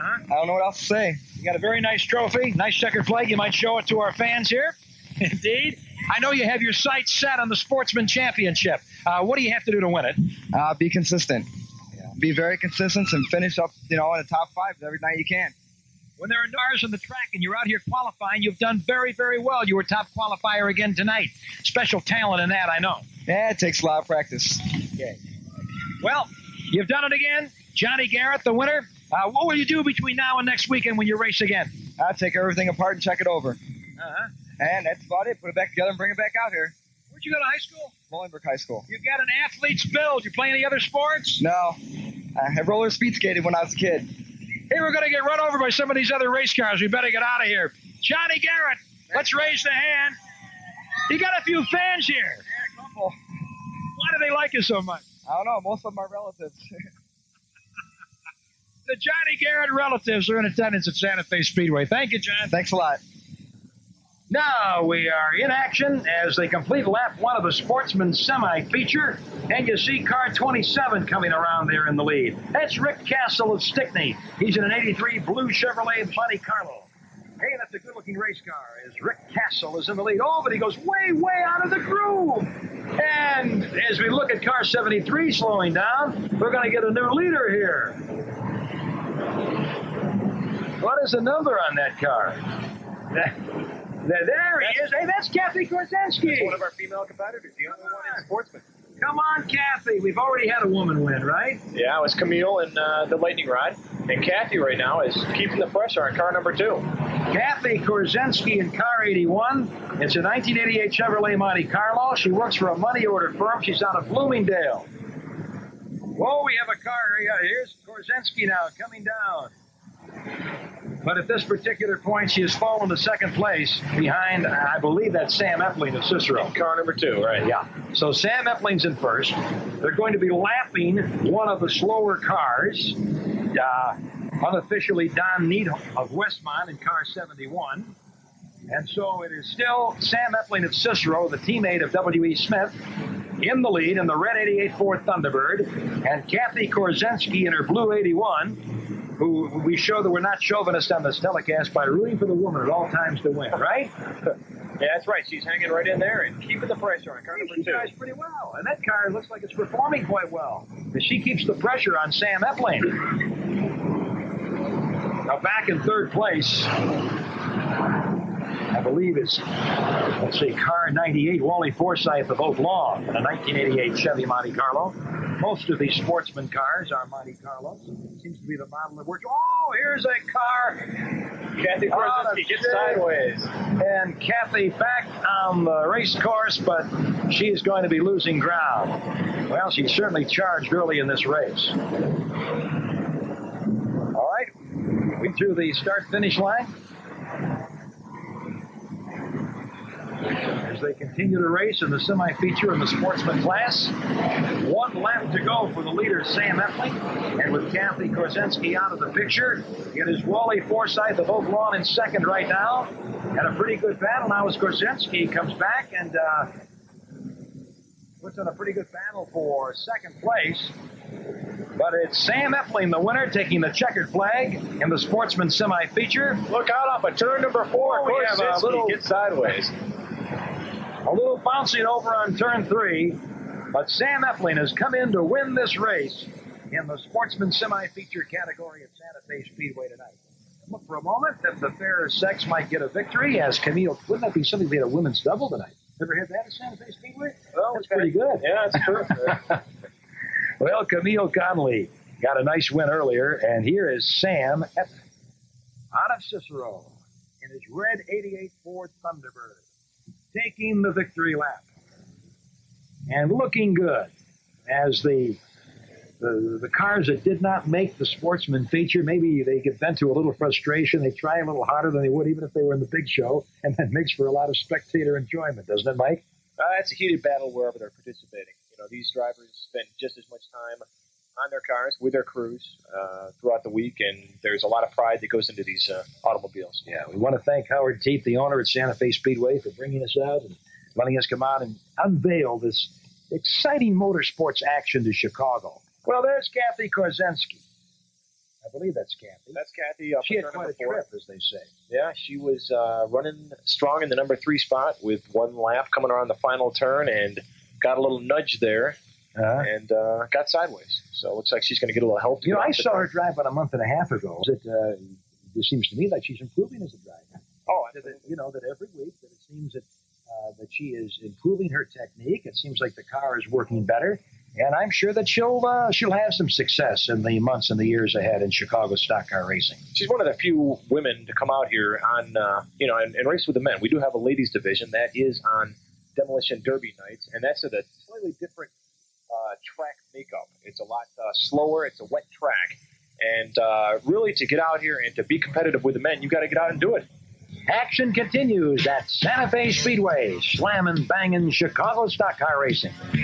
Uh-huh. I don't know what else to say. You got a very nice trophy, nice checkered flag. You might show it to our fans here. Indeed. I know you have your sights set on the Sportsman Championship. What do you have to do to win it? Be consistent. Yeah. Be very consistent and finish up, in the top 5 every night you can. When there are cars on the track and you're out here qualifying, you've done very, very well. You were top qualifier again tonight. Special talent in that, I know. Yeah, it takes a lot of practice. Okay. Well, you've done it again. Johnny Garrett, the winner. What will you do between now and next weekend when you race again? I'll take everything apart and check it over. Uh-huh. And that's about it. Put it back together and bring it back out here. Where'd you go to high school? Molenbeek High School. You've got an athlete's build. You play any other sports? No. I roller speed skated when I was a kid. Hey, we're going to get run over by some of these other race cars. We better get out of here. Johnny Garrett, let's raise the hand. You got a few fans here. Yeah, a couple. Why do they like you so much? I don't know. Most of them are relatives. The Johnny Garrett relatives are in attendance at Santa Fe Speedway. Thank you, John. Thanks a lot. Now we are in action as they complete lap 1 of the Sportsman semi-feature, and you see car 27 coming around there in the lead. That's Rick Castle of Stickney. He's in an 83 blue Chevrolet Monte Carlo. Hey, that's a good-looking race car as Rick Castle is in the lead. Oh, but he goes way, way out of the groove. And as we look at car 73 slowing down, we're going to get a new leader here. What is the number on that car? There he is. Hey, that's Kathy Korzensky. That's one of our female competitors, the only one in Sportsman. Come on, Kathy. We've already had a woman win, right? Yeah, it was Camille in the lightning rod. And Kathy right now is keeping the pressure on car number 2. Kathy Korzensky in car 81. It's a 1988 Chevrolet Monte Carlo. She works for a money order firm. She's out of Bloomingdale. Whoa, we have a car. Here's Korzensky now coming down. But at this particular point, she has fallen to second place behind, I believe that's Sam Epling of Cicero. Car number 2, right? Yeah. So Sam Epling's in first. They're going to be lapping one of the slower cars. Unofficially, Don Neat of Westmont in car 71. And so it is still Sam Epling of Cicero, the teammate of W.E. Smith, in the lead in the red 88 Ford Thunderbird. And Kathy Korzensky in her blue 81, who we show that we're not chauvinist on this telecast by rooting for the woman at all times to win, right? Yeah, that's right. She's hanging right in there and keeping the pressure on car number 2. She drives pretty well. And that car looks like it's performing quite well. Because she keeps the pressure on Sam Epling. Now back in third place, I believe it's, let's see, car 98, Wally Forsythe of Oak Lawn, in a 1988 Chevy Monte Carlo. Most of these Sportsman cars are Monte Carlos. It seems to be the model that works. Oh, here's a car. Kathy Korzensky gets sideways. And Kathy back on the race course, but she is going to be losing ground. Well, she certainly charged early in this race. All right, we through the start-finish line. As they continue to race in the semi-feature in the Sportsman class. 1 lap to go for the leader, Sam Epling. And with Kathy Korzensky out of the picture, it is Wally Forsythe of Oak Lawn in second right now. And a pretty good battle now as Korzensky comes back and puts on a pretty good battle for second place. But it's Sam Epling, the winner, taking the checkered flag in the Sportsman semi-feature. Look out off of turn number 4. We have a little gets sideways. A little bouncing over on turn 3, but Sam Epling has come in to win this race in the Sportsman semi-feature category at Santa Fe Speedway tonight. Look for a moment that the fairer sex might get a victory as Camille. Wouldn't that be something if we had a women's double tonight? Ever had that at Santa Fe Speedway? Well, that's pretty good. Yeah, that's true. Well, Camille Connolly got a nice win earlier, and here is Sam Epling out of Cicero in his red 88 Ford Thunderbird, taking the victory lap and looking good as the cars that did not make the Sportsman feature, maybe they get bent to a little frustration. They try a little harder than they would even if they were in the big show, and that makes for a lot of spectator enjoyment, doesn't it, Mike? It's a heated battle wherever they're participating. You know, these drivers spend just as much time on their cars with their crews throughout the week, and there's a lot of pride that goes into these automobiles. Yeah, we want to thank Howard Teeth, the owner at Santa Fe Speedway, for bringing us out and letting us come out and unveil this exciting motorsports action to Chicago. Well, there's Kathy Korzensky. I believe that's Kathy. That's Kathy. She had quite a trip, as they say. Yeah, she was running strong in the number 3 spot with 1 lap coming around the final turn and got a little nudge there and got sideways. So it looks like she's going to get a little help. You know, I saw her drive about a month and a half ago. It seems to me like she's improving as a driver. Oh, you know, that every week that it seems that she is improving her technique. It seems like the car is working better. And I'm sure that she'll have some success in the months and the years ahead in Chicago stock car racing. She's one of the few women to come out here on, and race with the men. We do have a ladies division that is on Demolition Derby nights, and that's at a slightly different track makeup. It's a lot slower. It's a wet track. And really to get out here and to be competitive with the men, you got to get out and do it. Action continues at Santa Fe Speedway, slamming, banging Chicago stock car racing. So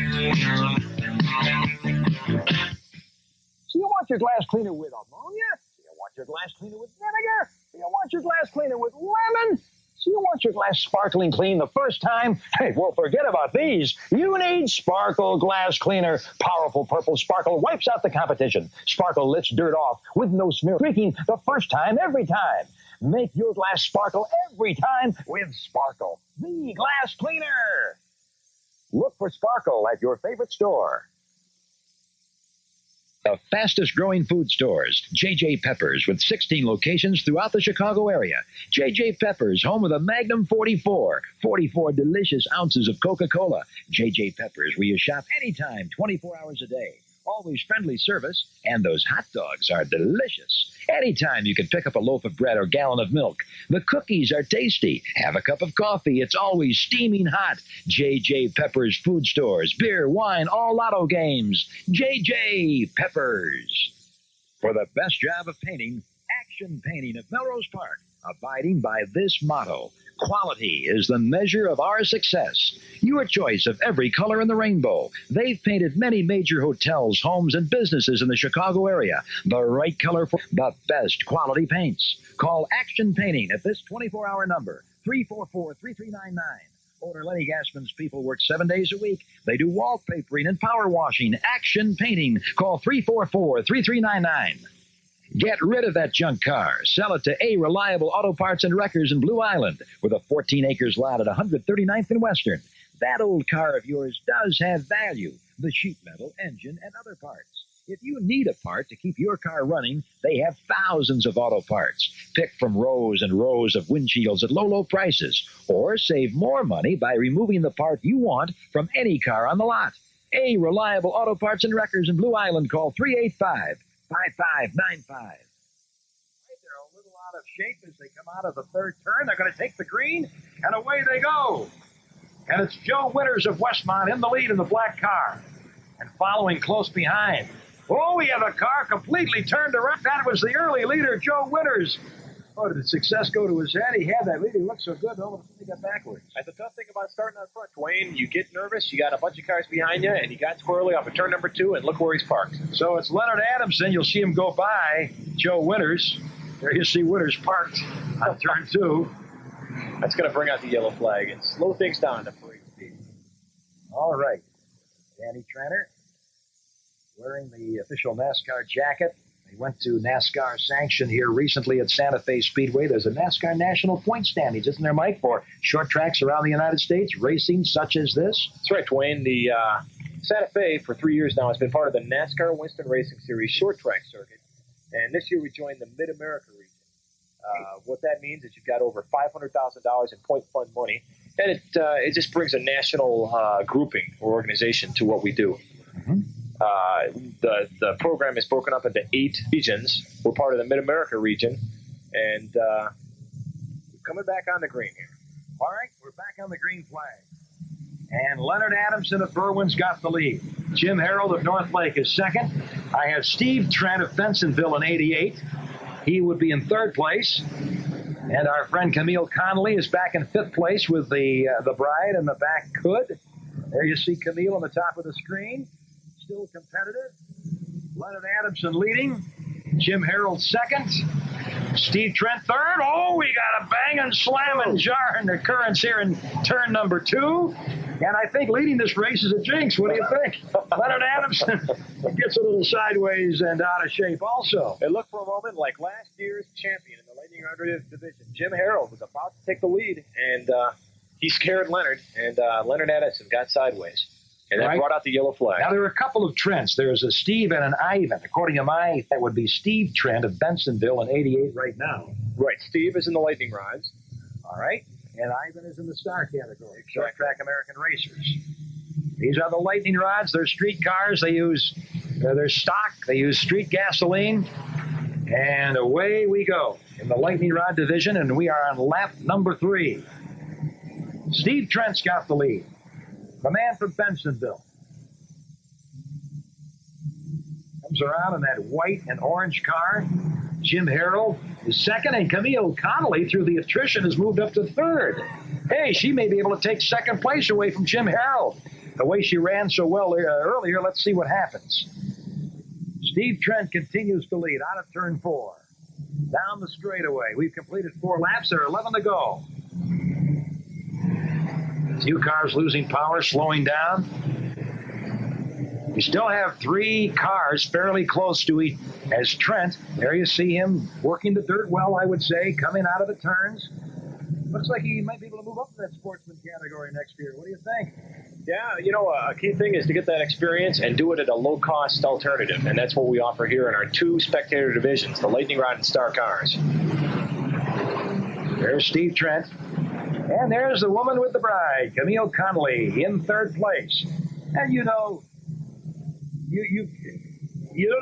you want your glass cleaner with ammonia? You want your glass cleaner with vinegar? You want your glass cleaner with lemon? So you want your glass sparkling clean the first time? Hey, well, forget about these. You need Sparkle Glass Cleaner. Powerful purple sparkle wipes out the competition. Sparkle lifts dirt off with no smear, streaking the first time, every time. Make your glass sparkle every time with Sparkle, the glass cleaner. Look for Sparkle at your favorite store. The fastest growing food stores, J.J. Peppers, with 16 locations throughout the Chicago area. J.J. Peppers, home of the Magnum 44, 44 delicious ounces of Coca-Cola. J.J. Peppers, where you shop anytime, 24 hours a day. Always friendly service, and those hot dogs are delicious. Anytime you can pick up a loaf of bread or gallon of milk. The cookies are tasty. Have a cup of coffee. It's always steaming hot. J.J. Peppers food stores, beer, wine, all lotto games. J.J. Peppers. For the best job of painting, Action Painting of Melrose Park, abiding by this motto. Quality is the measure of our success. Your choice of every color in the rainbow. They've painted many major hotels, homes, and businesses in the Chicago area. The right color for the best quality paints. Call Action Painting at this 24-hour number, 344-3399. Owner Lenny Gassman's people work 7 days a week. They do wallpapering and power washing. Action Painting. Call 344-3399. Get rid of that junk car. Sell it to A Reliable Auto Parts and Wreckers in Blue Island with a 14 acres lot at 139th and Western. That old car of yours does have value. The sheet metal, engine, and other parts. If you need a part to keep your car running, they have thousands of auto parts. Pick from rows and rows of windshields at low, low prices. Or save more money by removing the part you want from any car on the lot. A Reliable Auto Parts and Wreckers in Blue Island. Call 385-5595. They're a little out of shape as they come out of the third turn. They're going to take the green, and away they go. And it's Joe Winters of Westmont in the lead in the black car. And following close behind. Oh, we have a car completely turned around. That was the early leader, Joe Winters. Oh, did success go to his head? He had that lead. He looked so good. Oh, he got backwards. That's the tough thing about starting out front, Duane. You get nervous. You got a bunch of cars behind you, and he got squirrely off of turn number 2, and look where he's parked. So it's Leonard Adamson. You'll see him go by Joe Winters. There you see Winters parked on turn 2. That's going to bring out the yellow flag and slow things down to free speed. All right. Danny Tranter wearing the official NASCAR jacket. They went to NASCAR sanction here recently at Santa Fe Speedway. There's a NASCAR national point standings, isn't there, Mike, for short tracks around the United States, racing such as this? That's right, Duane. The Santa Fe, for 3 years now, has been part of the NASCAR Winston Racing Series short track circuit. And this year we joined the Mid-America region. What that means is you've got over $500,000 in point fund money. And it just brings a national grouping or organization to what we do. Mm-hmm. The program is broken up into 8 regions. We're part of the Mid-America region, and we're coming back on the green here. All right, we're back on the green flag. And Leonard Adamson of Berwyn's got the lead. Jim Harold of Northlake is second. I have Steve Trent of Bensonville in 88. He would be in third place. And our friend Camille Connolly is back in 5th place with the bride and the back hood. There you see Camille on the top of the screen. Still competitive. Leonard Adamson leading. Jim Harold second. Steve Trent third. Oh, we got a banging, slamming, jarring occurrence here in turn number 2. And I think leading this race is a jinx. What do you think? Leonard Adamson gets a little sideways and out of shape also. It looked for a moment like last year's champion in the Lightning Automotive division. Jim Harold was about to take the lead, and he scared Leonard, and Leonard Adamson got sideways. And that brought out the yellow flag. Now, there are a couple of Trents. There's a Steve and an Ivan. According to that would be Steve Trent of Bensonville in 88 right now. Right. Steve is in the Lightning Rods. All right. And Ivan is in the Star category, short track American racers. These are the Lightning Rods. They're street cars. They're stock. They use street gasoline. And away we go in the Lightning Rod division, and we are on lap number 3. Steve Trent's got the lead. The man from Bensonville comes around in that white and orange car. Jim Harrell is second, and Camille Connolly, through the attrition, has moved up to third. Hey, she may be able to take second place away from Jim Harrell. The way she ran so well earlier, let's see what happens. Steve Trent continues to lead out of turn 4. Down the straightaway. We've completed 4 laps. There are 11 to go. A few cars losing power, slowing down. We still have 3 cars fairly close to each as Trent. There you see him working the dirt well, I would say, coming out of the turns. Looks like he might be able to move up to that Sportsman category next year. What do you think? Yeah, a key thing is to get that experience and do it at a low-cost alternative, and that's what we offer here in our 2 spectator divisions, the Lightning Rod and S.T.A.R cars. There's Steve Trent. And there's the woman with the bride, Camille Connolly, in third place. And you don't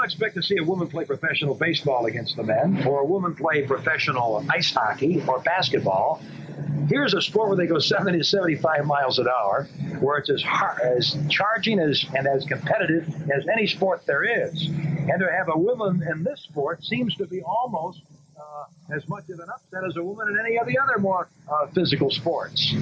expect to see a woman play professional baseball against the men, or a woman play professional ice hockey or basketball. Here's a sport where they go 70 to 75 miles an hour, where it's as charging and as competitive as any sport there is. And to have a woman in this sport seems to be almost as much of an upset as a woman in any of the other more physical sports.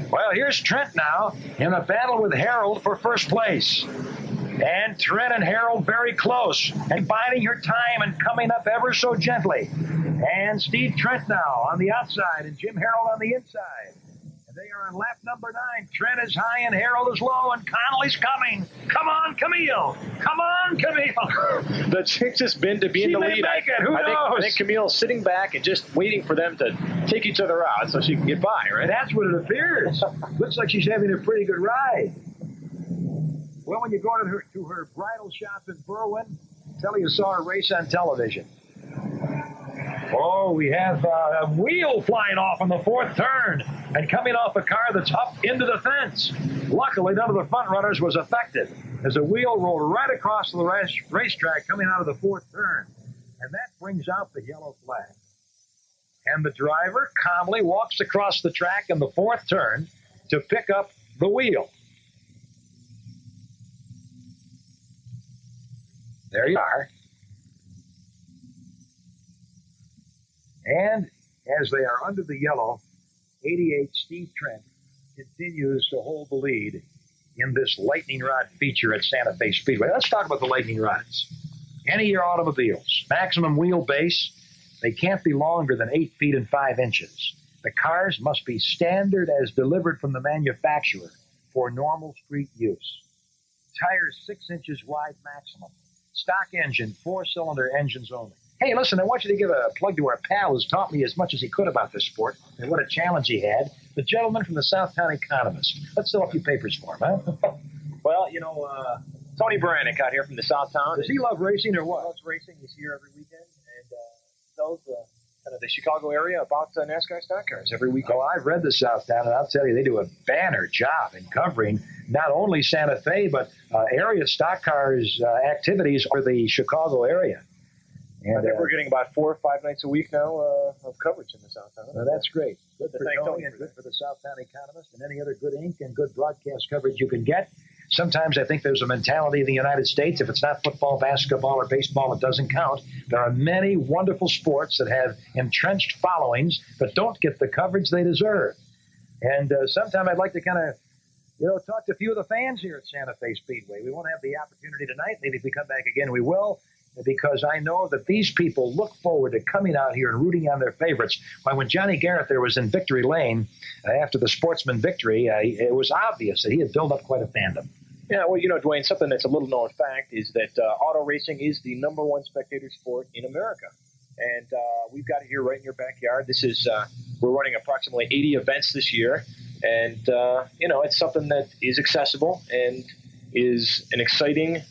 Well, here's Trent now in a battle with Harold for first place. And Trent and Harold very close and biding your time and coming up ever so gently. And Steve Trent now on the outside and Jim Harold on the inside. And they are on lap number 9. Trent is high and Harold is low and Connolly's coming. Come on, Camille. Come on, Camille. The chick's just been to be in the lead. Who knows? I think Camille's sitting back and just waiting for them to take each other out so she can get by, right? That's what it appears. Looks like she's having a pretty good ride. Well, when you go to her bridal shop in Berwyn, tell her you saw her race on television. Oh, we have a wheel flying off on the 4th turn and coming off a car that's up into the fence. Luckily, none of the front runners was affected as a wheel rolled right across the racetrack coming out of the 4th turn. And that brings out the yellow flag. And the driver calmly walks across the track in the 4th turn to pick up the wheel. There you are. And as they are under the yellow, 88 Steve Trent continues to hold the lead in this lightning rod feature at Santa Fe Speedway. Let's talk about the lightning rods. Any of your automobiles, maximum wheelbase, they can't be longer than 8 feet and 5 inches. The cars must be standard as delivered from the manufacturer for normal street use. Tires 6 inches wide maximum. Stock engine, 4-cylinder engines only. Hey, listen, I want you to give a plug to our pal who's taught me as much as he could about this sport and what a challenge he had, the gentleman from the Southtown Economist. Let's fill a few papers for him, huh? Well, Tony Brannick out here from the Southtown. Does he love racing or what? He loves racing. He's here every weekend and tells kind of the Chicago area about NASCAR stock cars every weekend. Oh, I've read the Southtown, and I'll tell you, they do a banner job in covering not only Santa Fe, but area stock cars activities for the Chicago area. And, I think we're getting about 4 or 5 nights a week now of coverage in the Southtown. Well, that's great. Good for Tony Tony and good for the Southtown Economist and any other good ink and good broadcast coverage you can get. Sometimes I think there's a mentality in the United States, if it's not football, basketball, or baseball, it doesn't count. There are many wonderful sports that have entrenched followings but don't get the coverage they deserve. And sometime I'd like to kind of, talk to a few of the fans here at Santa Fe Speedway. We won't have the opportunity tonight. Maybe if we come back again, we will, because I know that these people look forward to coming out here and rooting on their favorites. When Johnny Garrett there was in Victory Lane after the Sportsman victory, it was obvious that he had built up quite a fandom. Yeah, well, Duane, something that's a little known fact is that auto racing is the #1 spectator sport in America. And we've got it here right in your backyard. This is, we're running approximately 80 events this year. And, it's something that is accessible and is an exciting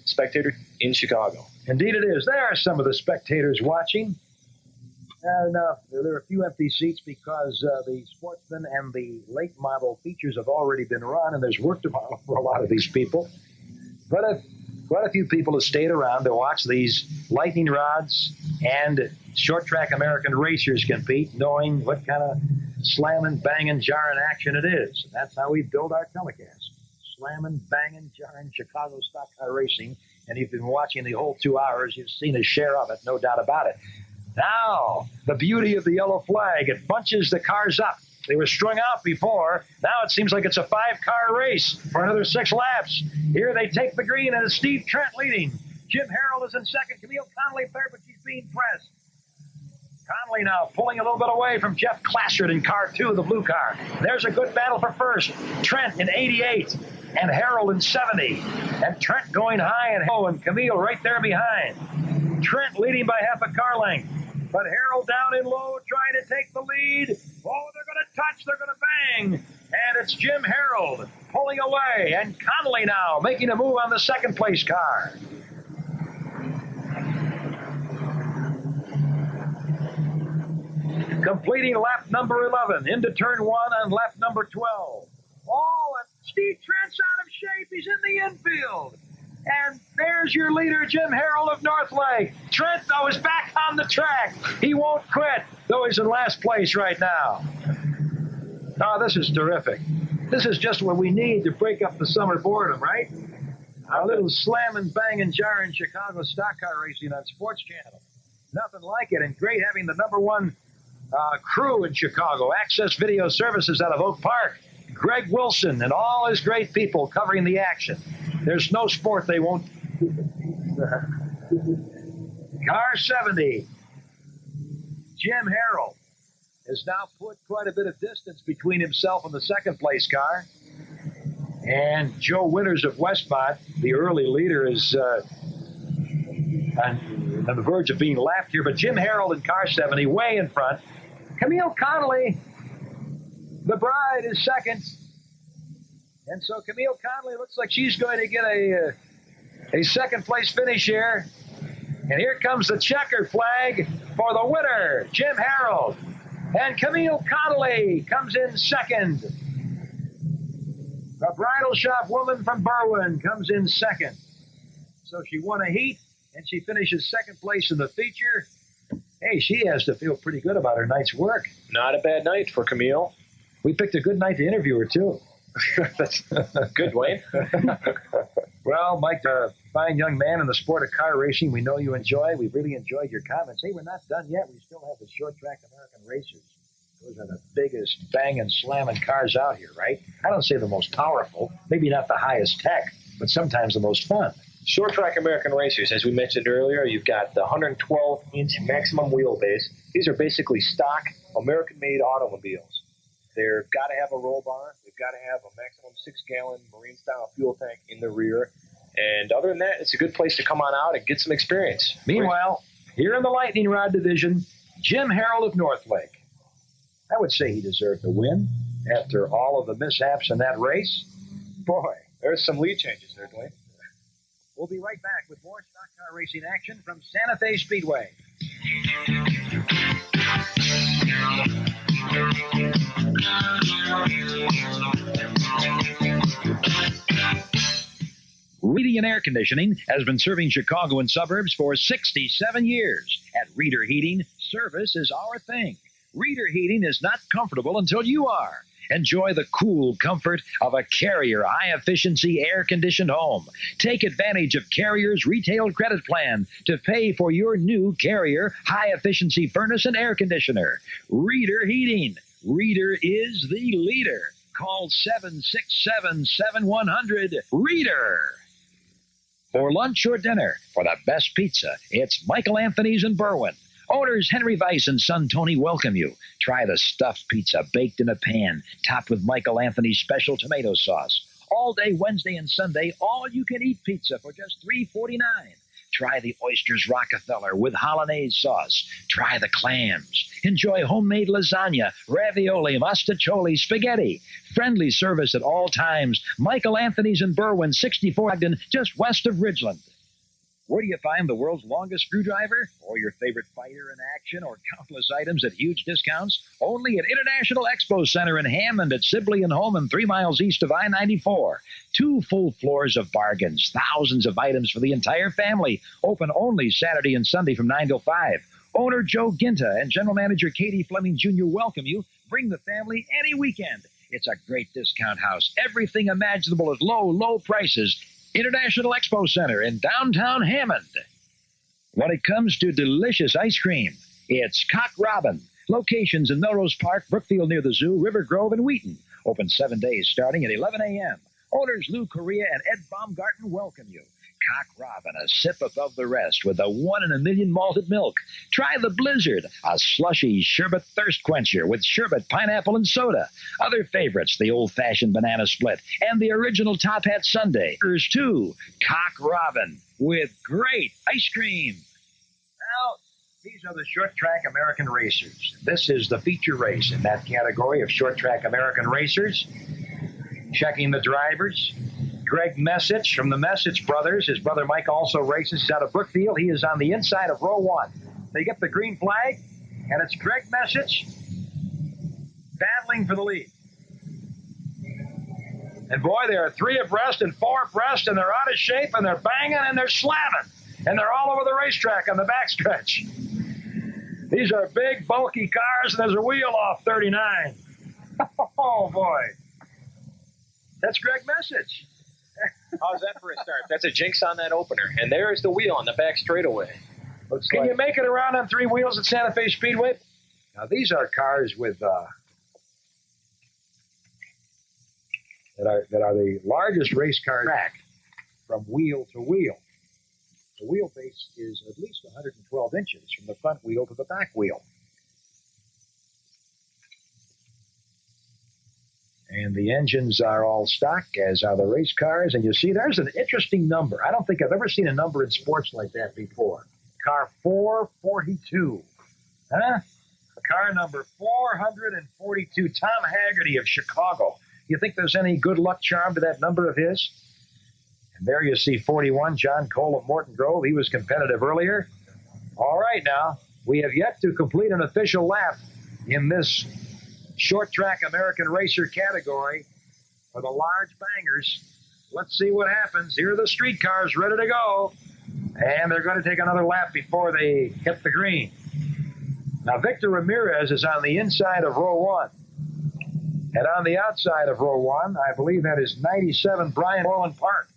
spectator in Chicago. Indeed it is. There are some of the spectators watching. Now, there are a few empty seats because the Sportsman and the late model features have already been run, and there's work tomorrow for a lot of these people. But quite a few people have stayed around to watch these lightning rods and short track American racers compete, knowing what kind of slamming, banging, jarring action it is. And that's how we build our telecast. slamming, banging, jarring Chicago stock car racing, and you've been watching the whole 2 hours. You've seen a share of it, no doubt about it. Now, the beauty of the yellow flag, it bunches the cars up. They were strung out before. Now it seems like it's a 5-car race for another 6 laps. Here they take the green, and it's Steve Trent leading. Jim Harrell is in second. Camille Connolly third, but she's being pressed. Connolly now pulling a little bit away from Jeff Classard in car 2, the blue car. There's a good battle for first. Trent in 88 and Harrell in 70. And Trent going high and Camille right there behind. Trent leading by half a car length. But Harrell down in low trying to take the lead. Oh, they're going to touch. They're going to bang. And it's Jim Harrell pulling away. And Connolly now making a move on the second place car. Completing lap number 11 into turn 1 on lap number 12. Oh, and Steve Trent's out of shape. He's in the infield. And there's your leader, Jim Harrell of Northlake. Trent, though, is back on the track. He won't quit, though he's in last place right now. Oh, this is terrific. This is just what we need to break up the summer boredom, right? A little slamming, banging, jarring Chicago stock car racing on Sports Channel. Nothing like it, and great having the number 1 crew in Chicago, Access Video Services out of Oak Park. Greg Wilson and all his great people covering the action. There's no sport they won't. Car 70. Jim Harrell has now put quite a bit of distance between himself and the second place car. And Joe Winters of Westmont, the early leader, is on the verge of being lapped here. But Jim Harrell in car 70, way in front. Camille Connolly, the bride, is second. And so Camille Connolly looks like she's going to get a second place finish here. And here comes the checker flag for the winner, Jim Harrell. And Camille Connolly comes in second. The bridal shop woman from Berwyn comes in second. So she won a heat, and she finishes second place in the feature. Hey, she has to feel pretty good about her night's work. Not a bad night for Camille. We picked a good night to interview her, too. That's good, Duane. Well, Mike, a fine young man in the sport of car racing, we know you enjoy. We've really enjoyed your comments. Hey, we're not done yet. We still have the short track American races. Those are the biggest banging, slamming cars out here, right? I don't say the most powerful, maybe not the highest tech, but sometimes the most fun. Short track American racers, as we mentioned earlier, you've got the 112-inch maximum wheelbase. These are basically stock American-made automobiles. They've got to have a roll bar. They've got to have a maximum 6-gallon marine-style fuel tank in the rear. And other than that, it's a good place to come on out and get some experience. Meanwhile, here in the lightning rod division, Jim Harrell of Northlake. I would say he deserved the win after all of the mishaps in that race. Boy, there's some lead changes there, Duane. We'll be right back with more stock car racing action from Santa Fe Speedway. Reading Air Conditioning has been serving Chicago and suburbs for 67 years. At Reader Heating, service is our thing. Reader Heating is not comfortable until you are. Enjoy the cool comfort of a Carrier high-efficiency air-conditioned home. Take advantage of Carrier's retail credit plan to pay for your new Carrier high-efficiency furnace and air conditioner. Reader Heating. Reader is the leader. Call 767-7100. Reader. For lunch or dinner, for the best pizza, it's Michael Anthony's in Berwyn. Owners Henry Weiss and son Tony welcome you. Try the stuffed pizza baked in a pan, topped with Michael Anthony's special tomato sauce. All day Wednesday and Sunday, all-you-can-eat pizza for just $3.49. Try the Oysters Rockefeller with Hollandaise sauce. Try the clams. Enjoy homemade lasagna, ravioli, mostaccioli, spaghetti. Friendly service at all times. Michael Anthony's in Berwyn, 64 Ogden, just west of Ridgeland. Where do you find the world's longest screwdriver? Or your favorite fighter in action? Or countless items at huge discounts? Only at International Expo Center in Hammond at Sibley and Holman, 3 miles east of I-94. 2 full floors of bargains. Thousands of items for the entire family. Open only Saturday and Sunday from 9 till 5. Owner Joe Ginta and General Manager Katie Fleming Jr. welcome you. Bring the family any weekend. It's a great discount house. Everything imaginable at low, low prices. International Expo Center in downtown Hammond. When it comes to delicious ice cream, it's Cock Robin. Locations in Melrose Park, Brookfield near the zoo, River Grove, and Wheaton. Open 7 days starting at 11 a.m. Owners Lou Correa and Ed Baumgarten welcome you. Cock Robin, a sip above the rest with a 1 in a million malted milk. Try the Blizzard, a slushy sherbet thirst quencher with sherbet, pineapple, and soda. Other favorites, the old-fashioned banana split and the original Top Hat Sundae. Here's two, Cock Robin with great ice cream. Now, these are the short track American racers. This is the feature race in that category of short track American racers. Checking the drivers. Greg Messich from the Messich brothers. His brother Mike also races out of Brookfield. He is on the inside of row 1. They get the green flag, and it's Greg Messich battling for the lead. And boy, there are 3 abreast and 4 abreast, and they're out of shape, and they're banging, and they're slamming. And they're all over the racetrack on the backstretch. These are big, bulky cars, and there's a wheel off 39. Oh, boy. That's Greg Messich. How's that for a start? That's a jinx on that opener. And there's the wheel on the back straightaway. Can you make it around on 3 wheels at Santa Fe Speedway? Now, these are cars with that are the largest race car track from wheel to wheel. The wheelbase is at least 112 inches from the front wheel to the back wheel. And the engines are all stock, as are the race cars. And you see, there's an interesting number. I don't think I've ever seen a number in sports like that before. Car 442. Huh? Car number 442. Tom Haggerty of Chicago. You think there's any good luck charm to that number of his? And there you see 41, John Cole of Morton Grove. He was competitive earlier. All right, now, we have yet to complete an official lap in this short track American racer category for the large bangers. Let's see what happens. Here are the street cars ready to go. And they're going to take another lap before they hit the green. Now, Victor Ramirez is on the inside of row 1. And on the outside of row 1, I believe that is 97 Brian Orland Park.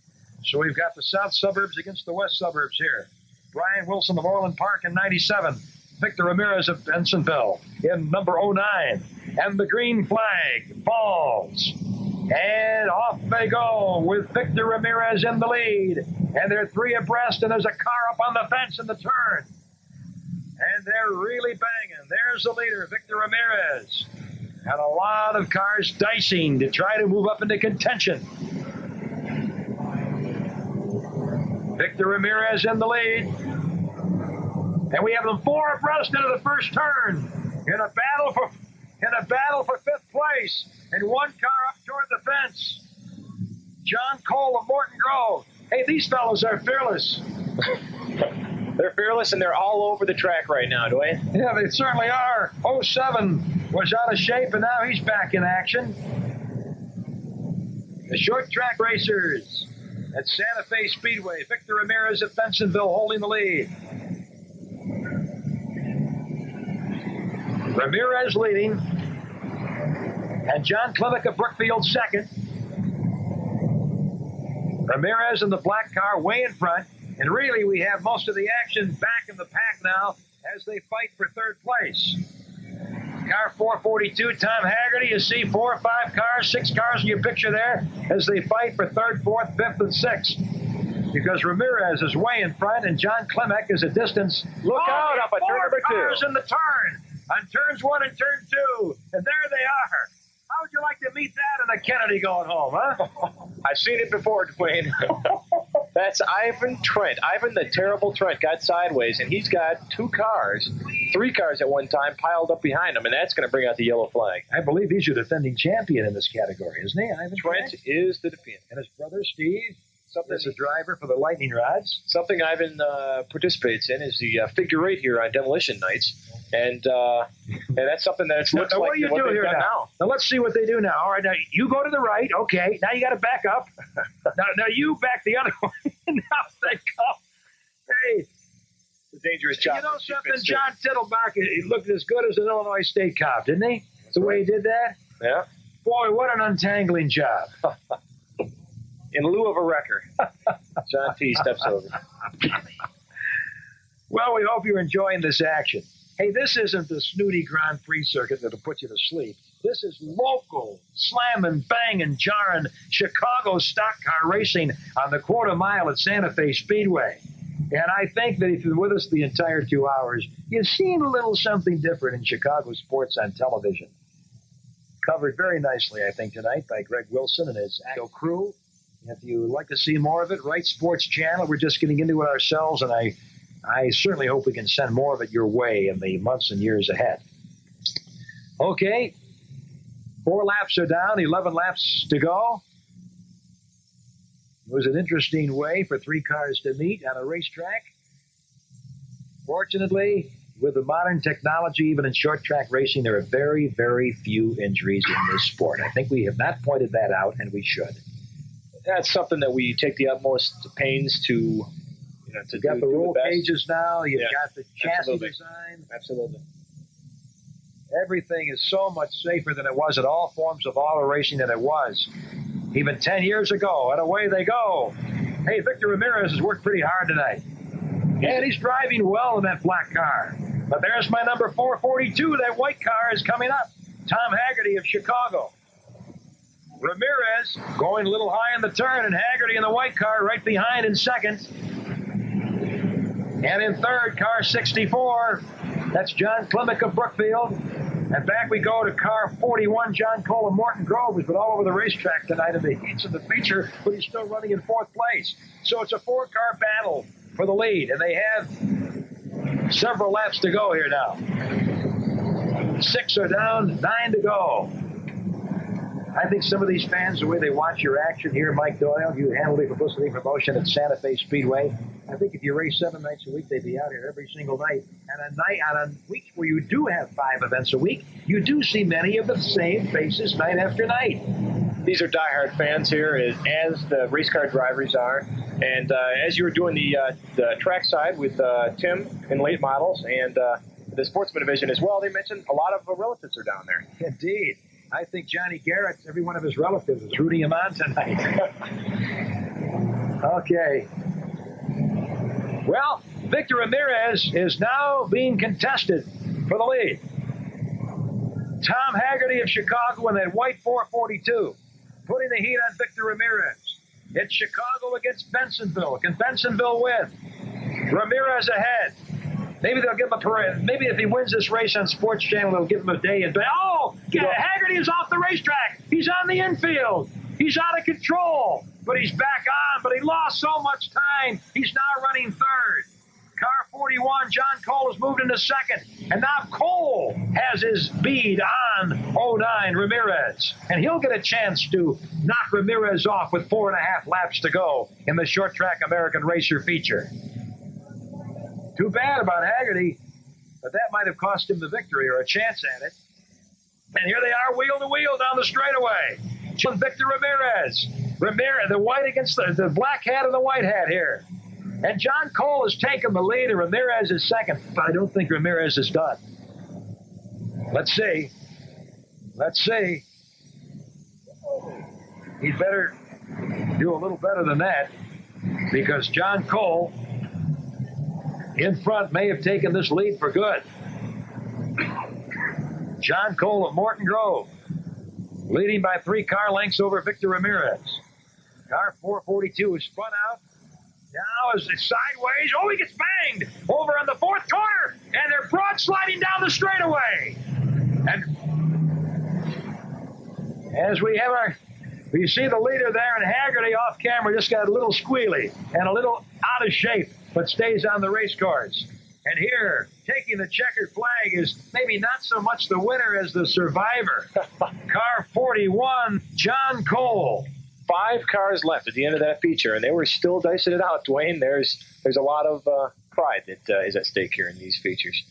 So we've got the south suburbs against the west suburbs here. Brian Wilson of Orland Park in 97. Victor Ramirez of Bensonville in number 09. And the green flag falls. And off they go with Victor Ramirez in the lead. And they're 3 abreast, and there's a car up on the fence in the turn. And they're really banging. There's the leader, Victor Ramirez. And a lot of cars dicing to try to move up into contention. Victor Ramirez in the lead. And we have them 4 abreast into the first turn in a battle for 5th place. And 1 car up toward the fence. John Cole of Morton Grove. Hey, these fellows are fearless. They're fearless, and they're all over the track right now, Duane. Yeah, they certainly are. 07 was out of shape, and now he's back in action. The short track racers at Santa Fe Speedway. Victor Ramirez of Bensonville holding the lead. Ramirez leading. And John Klimek of Brookfield second. Ramirez in the black car way in front. And really, we have most of the action back in the pack now as they fight for 3rd place. Car 442, Tom Haggerty. You see 4 or 5 cars, 6 cars in your picture there as they fight for 3rd, 4th, 5th, and 6th. Because Ramirez is way in front and John Klimek is a distance. Look out up at turn number 2. 4 cars in the turn on turns 1 and turn 2. And there they are. How would you like to meet that in a Kennedy going home, huh? I've seen it before, Duane. That's Ivan Trent. Ivan the Terrible Trent got sideways, and he's got 2 cars, 3 cars at one time piled up behind him, and that's going to bring out the yellow flag. I believe he's your defending champion in this category, isn't he, Ivan Trent? Trent is the defendant. And his brother, Steve, is a driver for the Lightning Rods. Something Ivan participates in is the figure 8 here on Demolition Nights. And that's something that looks like what do you do here now? Now, let's see what they do now. All right, now, you go to the right. Okay, now you got to back up. now, you back the other way. Now they go. Hey. The dangerous job. You know something? John Tittlebach, he looked as good as an Illinois State cop, didn't he? The way he did that? Yeah. Boy, what an untangling job. In lieu of a wrecker, John T. steps over. Well, we hope you're enjoying this action. Hey, this isn't the snooty Grand Prix circuit that'll put you to sleep. This is local, slamming, banging, jarring Chicago stock car racing on the quarter mile at Santa Fe Speedway. And I think that if you're with us the entire 2 hours, you've seen a little something different in Chicago sports on television. Covered very nicely, I think, tonight by Greg Wilson and his crew. If you like to see more of it, write SportsChannel. We're just getting into it ourselves, and I certainly hope we can send more of it your way in the months and years ahead. Okay, 4 laps are down, 11 laps to go. It was an interesting way for 3 cars to meet on a racetrack. Fortunately, with the modern technology, even in short track racing, there are very, very few injuries in this sport. I think we have not pointed that out, and we should. That's something that we take the utmost pains to you've got the roll cages now. You've got the chassis design. Absolutely. Everything is so much safer than it was in all forms of auto racing than it was even 10 years ago. And away they go. Hey, Victor Ramirez has worked pretty hard tonight. And he's driving well in that black car. But there's my number 442. That white car is coming up. Tom Haggerty of Chicago. Ramirez going a little high in the turn, and Haggerty in the white car right behind in second. And in third, car 64, that's John Klimek of Brookfield. And back we go to car 41, John Cole of Morton Grove, who's been all over the racetrack tonight in the heats of the feature, but he's still running in 4th place. So it's a 4-car battle for the lead, and they have several laps to go here now. 6 are down, 9 to go. I think some of these fans, the way they watch your action here, Mike Doyle, you handle the publicity promotion at Santa Fe Speedway. I think if you race 7 nights a week, they'd be out here every single night. And on a week where you do have 5 events a week, you do see many of the same faces night after night. These are diehard fans here, as the race car drivers are. And as you were doing the track side with Tim in late models and the Sportsman division as well, they mentioned a lot of relatives are down there. Indeed. I think Johnny Garrett, every one of his relatives, is rooting him on tonight. Okay. Well, Victor Ramirez is now being contested for the lead. Tom Haggerty of Chicago in that white 442, putting the heat on Victor Ramirez. It's Chicago against Bensonville. Can Bensonville win? Ramirez ahead. Maybe they'll give him a parade. Maybe if he wins this race on SportsChannel, they'll give him a day. Haggerty is off the racetrack. He's on the infield. He's out of control. But he's back on. But he lost so much time. He's now running third. Car 41, John Cole has moved into second. And now Cole has his bead on 09 Ramirez. And he'll get a chance to knock Ramirez off with 4.5 laps to go in the short track American Racer feature. Too bad about Haggerty, but that might have cost him the victory or a chance at it. And here they are, wheel to wheel down the straightaway. Victor Ramirez, the white against the black hat and the white hat here. And John Cole has taken the lead, and Ramirez is second. But I don't think Ramirez is done. Let's see. He'd better do a little better than that, because John Cole in front may have taken this lead for good. John Cole of Morton Grove leading by 3 car lengths over Victor Ramirez. Car 442 is spun out. Now is it sideways. Oh, he gets banged over on the 4th corner, and they're broad sliding down the straightaway. And as we see the leader there, and Haggerty off camera just got a little squealy and a little out of shape, but stays on the race course. And here, taking the checkered flag is maybe not so much the winner as the survivor. Car 41, John Cole. 5 cars left at the end of that feature, and they were still dicing it out, Duane. There's a lot of pride that is at stake here in these features.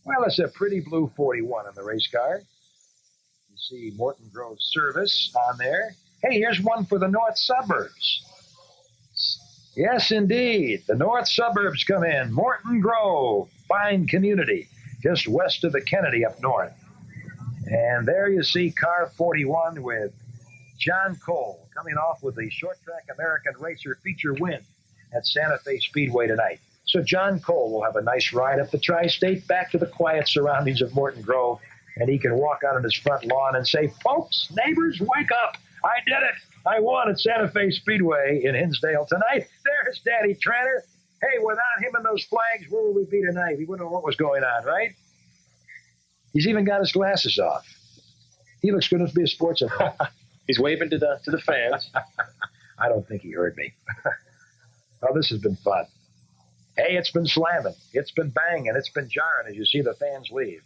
Well, it's a pretty blue 41 on the race car. You see Morton Grove service on there. Hey, here's one for the North Suburbs. Yes, indeed. The North Suburbs come in. Morton Grove, fine community, just west of the Kennedy up north. And there you see car 41 with John Cole coming off with the Short Track American Racer feature win at Santa Fe Speedway tonight. So John Cole will have a nice ride up the tri-state back to the quiet surroundings of Morton Grove, and he can walk out on his front lawn and say, folks, neighbors, wake up. I did it. I won at Santa Fe Speedway in Hinsdale tonight. There's Daddy Tranter. Hey, without him and those flags, where would we be tonight? We wouldn't know what was going on, right? He's even got his glasses off. He looks good enough to be a sportsman. He's waving to the fans. I don't think he heard me. Well, this has been fun. Hey, it's been slamming. It's been banging. It's been jarring as you see the fans leave.